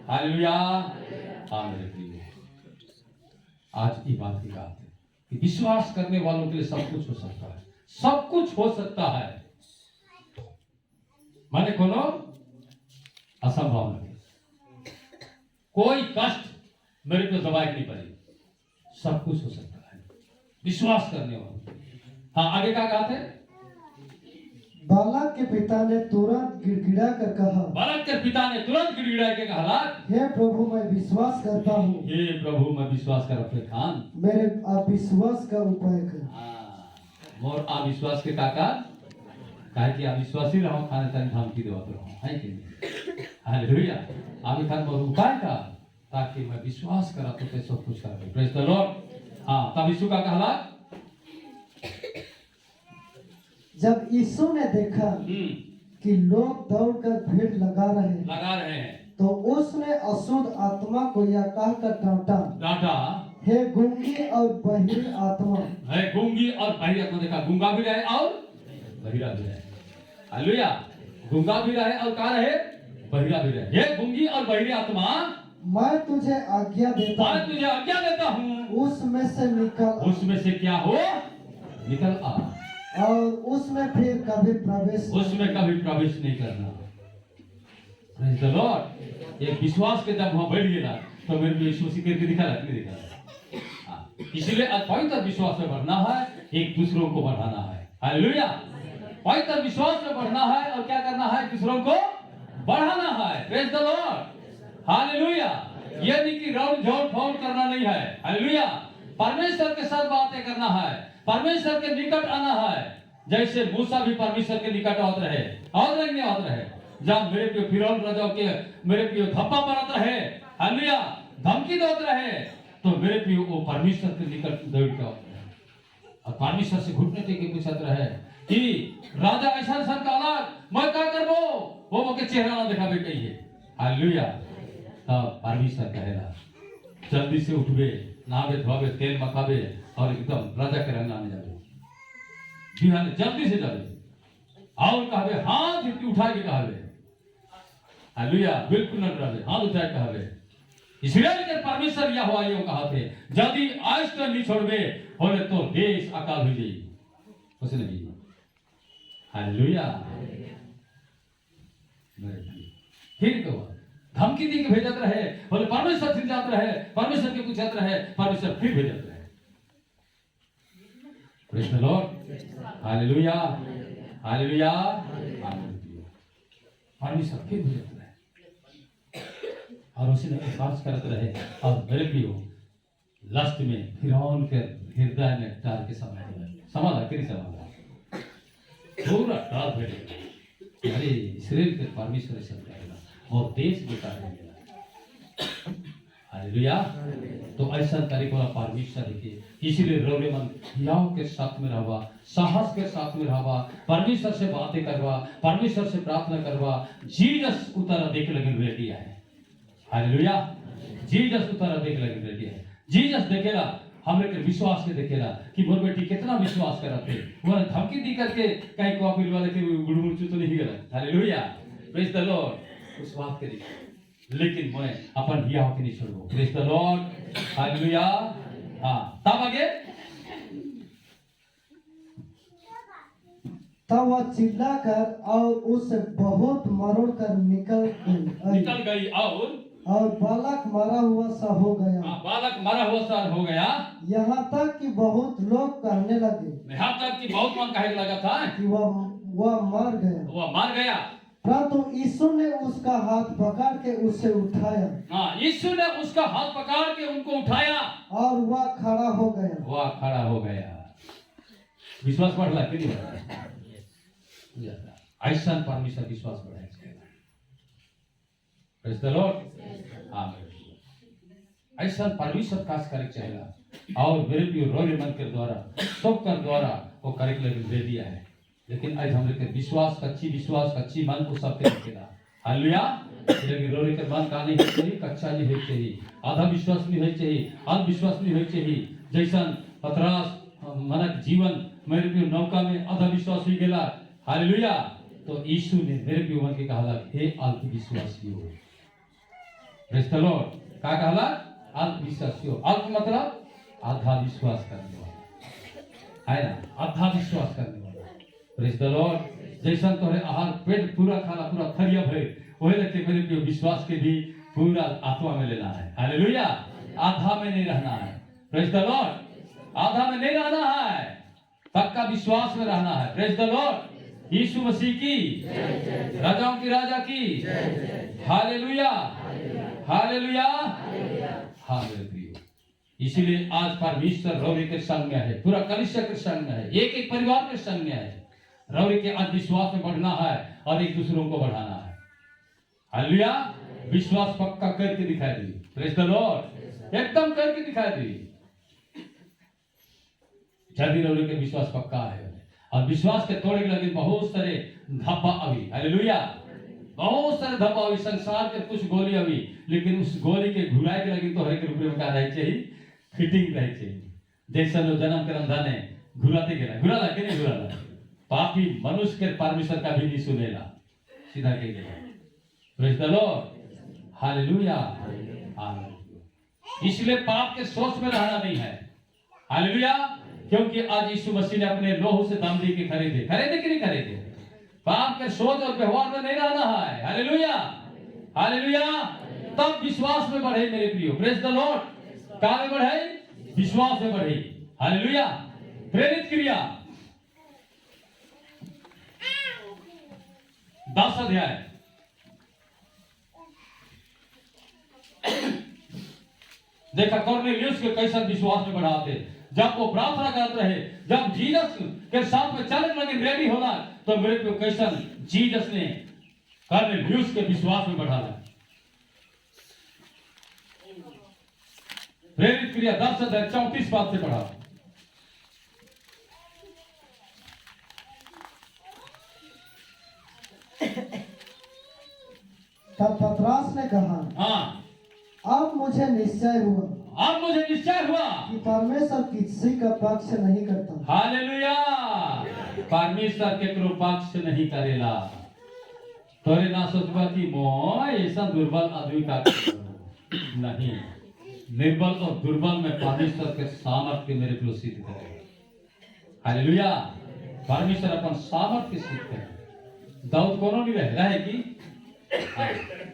hallelujah. आमीन। आज ये बात की बात है कि विश्वास करने वालों के लिए सब कुछ हो सकता है, सब कुछ हो सकता है। माने कोनो असंभव नहीं, कोई कष्ट मेरे को दबाई नहीं पड़ी, सब कुछ हो सकता है विश्वास करने वालों। हाँ, आगे क्या कहा थे? बालक के पिता ने तुरंत गिड़गिड़ा कर कहा, बालक के पिता ने तुरंत गिड़गिड़ा के कहा, हे प्रभु मैं विश्वास करता हूँ, हे प्रभु मैं विश्वास कर अपने खान मेरे अविश्वास का उपाय कर। मोर अविश्वास के काका काहे कि अविश्वासी रहो खाने तनी धमकी देवत रहो है कि नहीं। हालेलुया। अभी खान मोर उपाय का ताकि मैं विश्वास करा तो ते सब कुछ कर। Praise the Lord. हाँ, तब यीशु का कहला जब यीशु ने देखा कि लोग दौड़कर भीड़ लगा रहे हैं, तो उसने अशुद्ध आत्मा को यह कहकर डांटा, हे गूंगी और बहिरी आत्मा। है गूंगी और बहिरी आत्मा। देखा, गूंगा भी रहे और बहिरा भी रहे। हालेलुया। गूंगा भी रहे और क्या रहे? बहिरा भी रहे। हे गूंगी और बहिरी आत्मा, मैं तुझे आज्ञा देता हूँ, उसमें से निकल। उसमें से क्या हो? निकल आ। और उसमें फिर कभी प्रवेश नहीं करना। Praise the Lord. ये विश्वास के जब वहां बैठ गया तो मेरे को यीशु मसीह करके दिखा रहा। इसलिए पवित्र विश्वास में बढ़ना है, एक दूसरों को बढ़ाना है। हालेलुया। पवित्र विश्वास में बढ़ना है और क्या करना है? दूसरों को बढ़ाना है। Praise the Lord. हालेलुया। ये नहीं कि राउंड झोल फोल करना नहीं है। हालेलुया। परमेश्वर के साथ बातें करना है, परमेश्वर के निकट आना है। जैसे मूसा भी परमेश्वर के निकट आते रहे और नहीं आते रहे। जब मेरे पे फिरौन राजा के मेरे पे धप्पा मारत रहे, हालेलुया, धमकी देते रहे, तो मेरे पे वो परमेश्वर के निकट दौड़ के आते रहे और परमेश्वर से घुटने टेके पूछते रहे कि राजा ऐसा काला मैं क्या करबो? वो मके चेहरा ना दिखावे कहिए। हालेलुया। तब परमेश्वर कहेला जल्दी से उठबे, नहावे धोवे, तेल मखावे और एकदम राजा के रंग आने जावे, बिहान जल्दी से जावे और कहवे हाथ उठा के कहवे। हालेलुया। बिल्कुल न डरावे, हाथ उठा के कहवे। इसराइल के परमेश्वर यहोवा यो कहा थे, यदि आज तो नहीं छोड़बे बोले तो देश अकाल हो जाई। उसने भी हालेलुया। फिर कहो धमकी दी के भेजत रहे, बोले परमेश्वर फिर जाते रहे, परमेश्वर के पूछत रहे, परमेश्वर फिर भेजत रहे। Praise the Lord. Hallelujah, hallelujah. परमेश्वर फिर भेजत रहे। और उसी ने कार्य करते रहे और मेरे प्रियो लास्ट में फिरौन के हृदय में डाल के समाधा कि नहीं समाधा पूरा डाल भेड़ेगा अरे इसराइल के परमेश्वर से जाएगा और देश बेकार हो गया। हालेलुया। तो ऐसा तरीके वाला परमेश्वर देखिए, इसीलिए रोले मन याव के साथ में रहवा, साहस के साथ में रहवा, परमेश्वर से बातें करवा, परमेश्वर से प्रार्थना करवा। जीसस उतारा देख लगे रेडी है। हालेलुया। जीसस उतारा देख लगे रेडी है। जीसस देखेला हमरे के विश्वास के देखेला कि मोर बेटी कितना विश्वास करते वो धमकी दी करके कहीं को अपील वाले के गुड़मुड़ तो नहीं गया। हालेलुया। Praise the Lord. उस बात के लिए लेकिन मैं अपन यहोवा के नहीं छोड़ो। Praise the Lord. हालेलुया। हां तब आगे तब वह चिल्लाकर और उससे बहुत मरोड़ कर निकल गई और बालक मरा हुआ सा हो गया। बालक मरा हुआ सा हो गया। यहाँ तक कि बहुत लोग कहने लगे, यहाँ तक कि बहुत मन कहने लगा था कि वह मर गया। परंतु यीशु ने उसका हाथ पकड़ के उसे उठाया। हाँ, यीशु ने उसका हाथ पकड़ के उनको उठाया और वह खड़ा हो गया। विश्वास बढ़ला कि नहीं बढ़ला? ऐसा परमेश्वर विश्वास बढ़ाया। Praise the Lord. आमीन। ऐसा परमेश्वर काज करे चाहेगा और मेरे भी रोले मन के द्वारा सबका द्वारा वो करे के लिए दे दिया है। लेकिन आज हमरे के विश्वास कच्ची मन को सब के रखेगा। हालेलुया। लेकिन रोले के मन का नहीं चाहिए, कच्चा नहीं होना चाहिए, आधा विश्वास नहीं होना चाहिए, अंधविश्वास नहीं होना चाहिए। जैसा पतरस मनक जीवन मेरे भी नौका में आधा विश्वास ही गेला। हालेलुया। तो यीशु ने मेरे भी मन के कहला हे अल्प विश्वासी हो। Praise the Lord. क्या कहला? अल्प विश्वासी हो। अल्प मतलब आधा विश्वास करने वाला है ना, आधा विश्वास करने वाला। Praise the Lord. जैसा तोरे आहार पेट पूरा खाना पूरा थरिया भरे वही लेके मेरे पे विश्वास के भी पूरा आत्मा में लेना है। हालेलुया। आधा में नहीं रहना है। Praise the Lord. आधा में नहीं रहना है, पक्का विश्वास में रहना है। Praise the Lord. Yeshu Masih की, राजाओं की राजा की। हालेलुया। हालेलुया। हालेलुया। इसीलिए आज परमेश्वर रौरी के संग में है, पूरा कलीसिया के संग में है, एक परिवार के संग में है। रौरी के आज विश्वास में बढ़ना है और एक दूसरों को बढ़ाना है। हालेलुया। विश्वास पक्का करके दिखाई दी। Praise the Lord. एकदम करके दिखाई दी। जल्दी रौरी के विश्वास पक्का है और विश्वास के तोड़े के लगे बहुत सारे धब्बा अभी। हालेलुया। बहुत सारे धब्बा अभी संसार के कुछ गोली अभी, लेकिन उस गोली के घुराए के लगे तो हर एक रुपये में क्या रही चाहिए? फिटिंग रही चाहिए। जैसा लोग जन्म के रंधाने घुराते गिरा घुराला कि नहीं घुराला? पापी मनुष्य के परमेश्वर का भी नहीं सुनेला, सीधा के गया। Praise the Lord. हालेलुया। इसलिए पाप के सोच में रहना नहीं है। हालेलुया। क्योंकि आज यीशु मसीह ने अपने लोहू से दाम दे के खरीदे कि नहीं खरीदे? पाप के सोच और व्यवहार में नहीं रहना है। हालेलुया। हालेलुया। तब विश्वास में बढ़े मेरे प्रियो। Praise the Lord. क्या में बढ़े? विश्वास में बढ़े। हालेलुया। प्रेरित क्रिया 10 अध्याय देखा कॉर्नेलियस के कैसा विश्वास में बढ़ाते। जब वो प्रार्थना करते रहे, जब जीसस के साथ में चलने लगे रेडी होना, तो मेरे को कैसा जीसस ने कॉर्नेलियस के विश्वास में बढ़ाया। प्रेरित क्रिया 10 अध्याय 34 पद से पढ़ा। तब पतरस ने कहा, हाँ, अब मुझे निश्चय हुआ कि परमेश्वर किसी का पक्ष नहीं करता। हालेलुया। परमेश्वर के करो पक्ष नहीं करेला। तोरे ना सोचबा कि मोय ऐसा दुर्बल आदमी का नहीं। निर्बल और दुर्बल में परमेश्वर के सामर्थ्य मेरे को सिद्ध करेगा। हालेलुया। परमेश्वर अपन सामर्थ्य सिद्ध करे। दाऊद कोनो नहीं रहे कि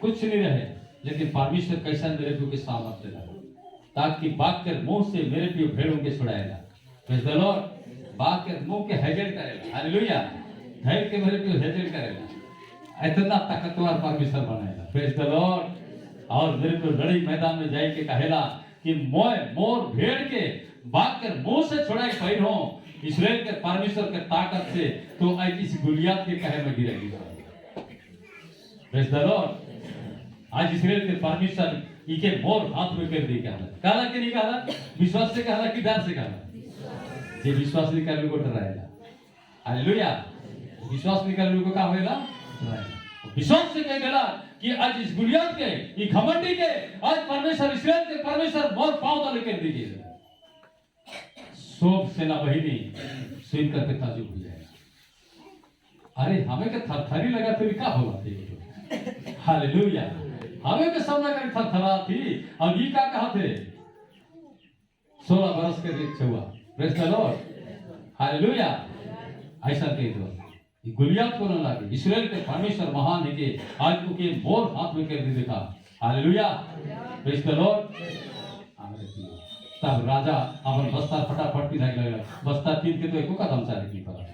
कुछ नहीं रहे, लेकिन परमेश्वर कैसा मेरे को के सामर्थ्य लगा, ताकि बाग के मुंह से मेरे भी भेड़ों के छुड़ाएगा। Praise the Lord. बाग के मुंह के हेजल करेगा। हालेलुया। भेड़ के मेरे भी हेजल करेगा। इतना ताकतवर परमेश्वर बनाएगा। Praise the Lord. और मेरे को लड़ी मैदान में जाए के कहेला कि मोर भेड़ के बाग के मुंह से छोड़ा के पैर हो इसराइल के परमेश्वर के ताकत से तो आज इस गुलियात के कहे में गिरेगी। Praise the Lord. आज इसराइल के परमेश्वर इके मोर हाथ में कर दी कहला कि नहीं कहला, विश्वास से कहला कि डर से कहला। जे विश्वास नहीं करने को डराएगा। हालेलुया। विश्वास नहीं करने को क्या होएगा? विश्वास से कह देला कि आज इस गुलियात के ये घमंडी के आज परमेश्वर इसराइल के परमेश्वर मोर पांव तले कर दीजिए। सब सेना बहिनी सुन करके ताजुब हो जाएगा। अरे हमें के थरथरी लगा तो क्या होगा थे? हालेलुया। हमें के सामना कर थरथरा थी और ये क्या कहा थे? 16 बरस के छुआ। Praise the Lord. हालेलुया। ऐसा कह दो गुलियात को न लागे इसराइल के परमेश्वर महान है कि आज उनके मोर हाथ में कर दे देखा। हालेलुया। Praise the Lord. तब राजा अपन बस्ता फटाफट पिनाई लगा, बस्ता पीन के तो एको का दम चाहे नहीं पड़ा।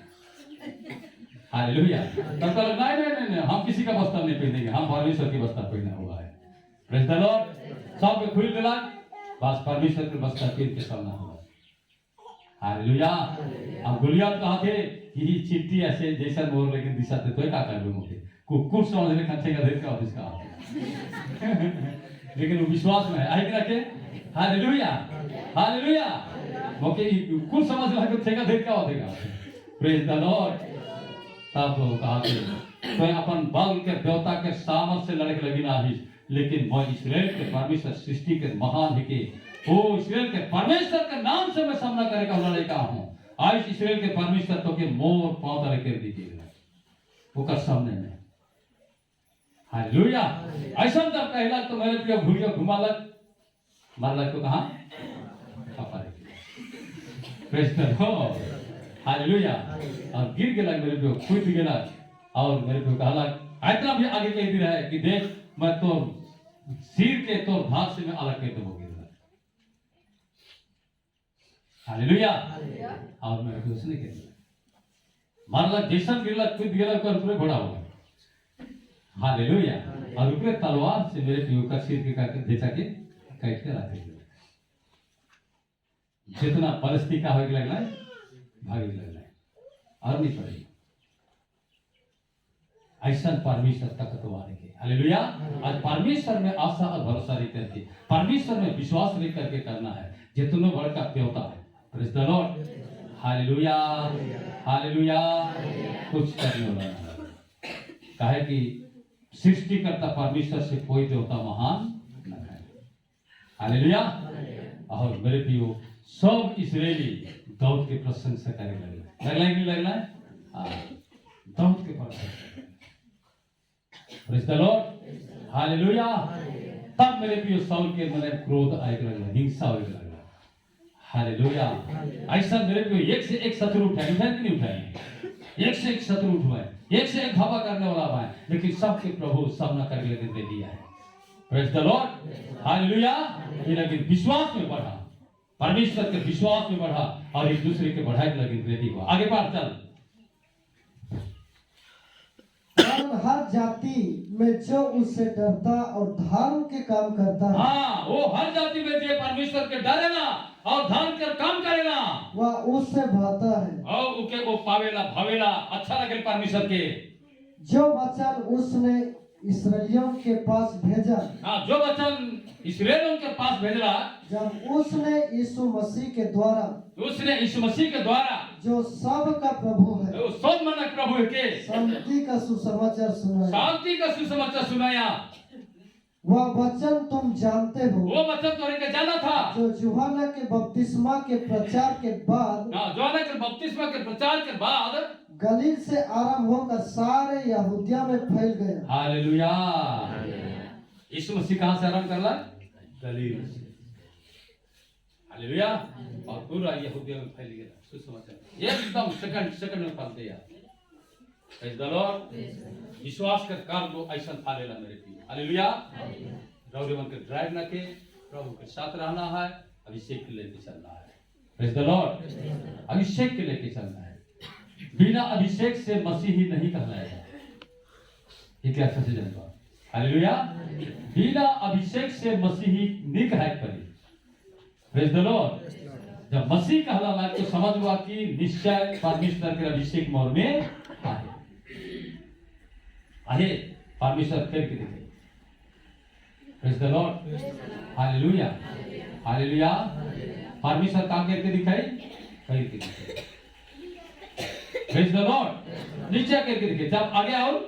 हालेलुया। तब कहा नहीं हम किसी का बस्ता नहीं पहनेंगे, हम परमेश्वर की बस्ता पहना हुआ है। Praise the Lord. सब पे खुल दिला बस परमेश्वर के बस्ता पहन के चलना हुआ। हालेलुया। अब गुलियात कहा थे कि चिट्ठी ऐसे जैसा मोर लेकिन दिशा थे तो क्या कर लूंगे कुकुर समझ ले कंचे का देख का इसका लेकिन वो विश्वास में आई कि रखे। हालेलुया। हालेलुया। ओके कुकुर समझ ले कंचे का देख का होगा। Praise the Lord. तब कहा थे तो अपन बल के देवता के सामर्थ से लड़के लगी ना ही लेकिन वो इसराइल के परमेश्वर सृष्टि के महान है कि वो इसराइल के परमेश्वर के नाम से मैं सामना करेगा लड़ाई का हूं। आज इसराइल के परमेश्वर तो के मोर पांव तले कर दीजिएगा वो कर सामने में। हालेलुया। ऐसा जब कहला तो मेरे प्रिय भूलियो घुमालक मारलक तो कहां कपारे। Praise the Lord. हालेलुया। और गिर गेला मेरे प्रिय कूद गेला और मेरे प्रिय कहला इतना भी आगे कह दी रहा है कि देख मैं तो सिर के तो भाग से मैं अलग कर दूंगा। हालेलुया। और मैं कुछ नहीं कहता मारला जैसन गिरला कूद गेला कर ऊपर घोड़ा हुआ। हालेलुया। और ऊपर तलवार से मेरे पियो का सिर के काट भेजा के काट के रख दिया। जितना परिस्थिति का होने लगला भागे लगला और नहीं पड़ेगा। ऐसा परमेश्वर ताकतवर है। हालेलुया। आज परमेश्वर में आशा और भरोसा रख करके परमेश्वर में विश्वास रख करके करना है जितना बड़ा देवता है। Praise the Lord. Hallelujah. Hallelujah. कुछ करने वाला नहीं कहे कि सृष्टिकर्ता परमेश्वर से कोई देवता महान न है। हालेलुया। और मेरे प्रियो सब इस्राएली दाऊद की प्रशंसा करने लगे नहीं लगना है दाऊद के प्रशंसा। Praise the Lord. हालेलुया। तब मेरे प्रियो साउल के मन में क्रोध आए लगला हिंसा होने लगला। हालेलुया। ऐसा मेरे को एक से एक शत्रु उठाए कि नहीं उठाए? एक से एक शत्रु उठाए, एक से एक धावा करने वाला है लेकिन सबके प्रभु सामना करके दे दिया है। Praise the Lord. हालेलुया। लेकिन विश्वास में बढ़ा परमेश्वर के विश्वास में बढ़ा और एक दूसरे के बढ़ाई लगी रेडी हुआ। आगे बढ़ चल। हर जाति में जो उससे डरता और धर्म के काम करता है। हाँ वो हर जाति में जो परमेश्वर के डरेगा और धर्म के काम करेगा वह उससे भाता है और उके वो पावेला भावेला अच्छा लगे परमेश्वर के। जो वचन उसने इस्राएलियों के पास भेजा। हाँ जो वचन इस्राएलियों के पास भेजा जब उसने यीशु मसीह के द्वारा जो सब का प्रभु है वो सब मनक प्रभु है के शांति का सुसमाचार सुनाया। वह वचन तुम जानते हो। वो वचन तोरे के जाना था जो यूहन्ना के बपतिस्मा के प्रचार के बाद यूहन्ना के बपतिस्मा के प्रचार के बाद गलील से आरंभ होकर सारे यहूदिया में फैल गया। हालेलुया। यीशु मसीह कहां से आरंभ करला? गलील से। हालेलुया। और पूरा यहूदिया में फैल गया सुसमाचार एकदम सेकंड में फैल गया। Praise the Lord. विश्वास कर काम को ऐसा फालेला मेरे प्रिय। हालेलुया। रौरेवन के ड्राइव ना के प्रभु के साथ रहना है, अभिषेक के लेके चलना है। Praise the Lord. अभिषेक के लेके चलना है। बिना अभिषेक से मसीही नहीं कहलाएगा। ये क्या सच जानता? हालेलुया। बिना अभिषेक से मसीही निक है परी। Praise the Lord. जब मसीह कहला लायक तो समझ हुआ कि निश्चय परमेश्वर के अभिषेक मोर में आहे परमेश्वर करके दिखे। Praise the Lord. Hallelujah hallelujah. परमेश्वर काम करके दिखाई करके दिखाई। Praise the Lord. निश्चय करके दिखे। जब आगे आओ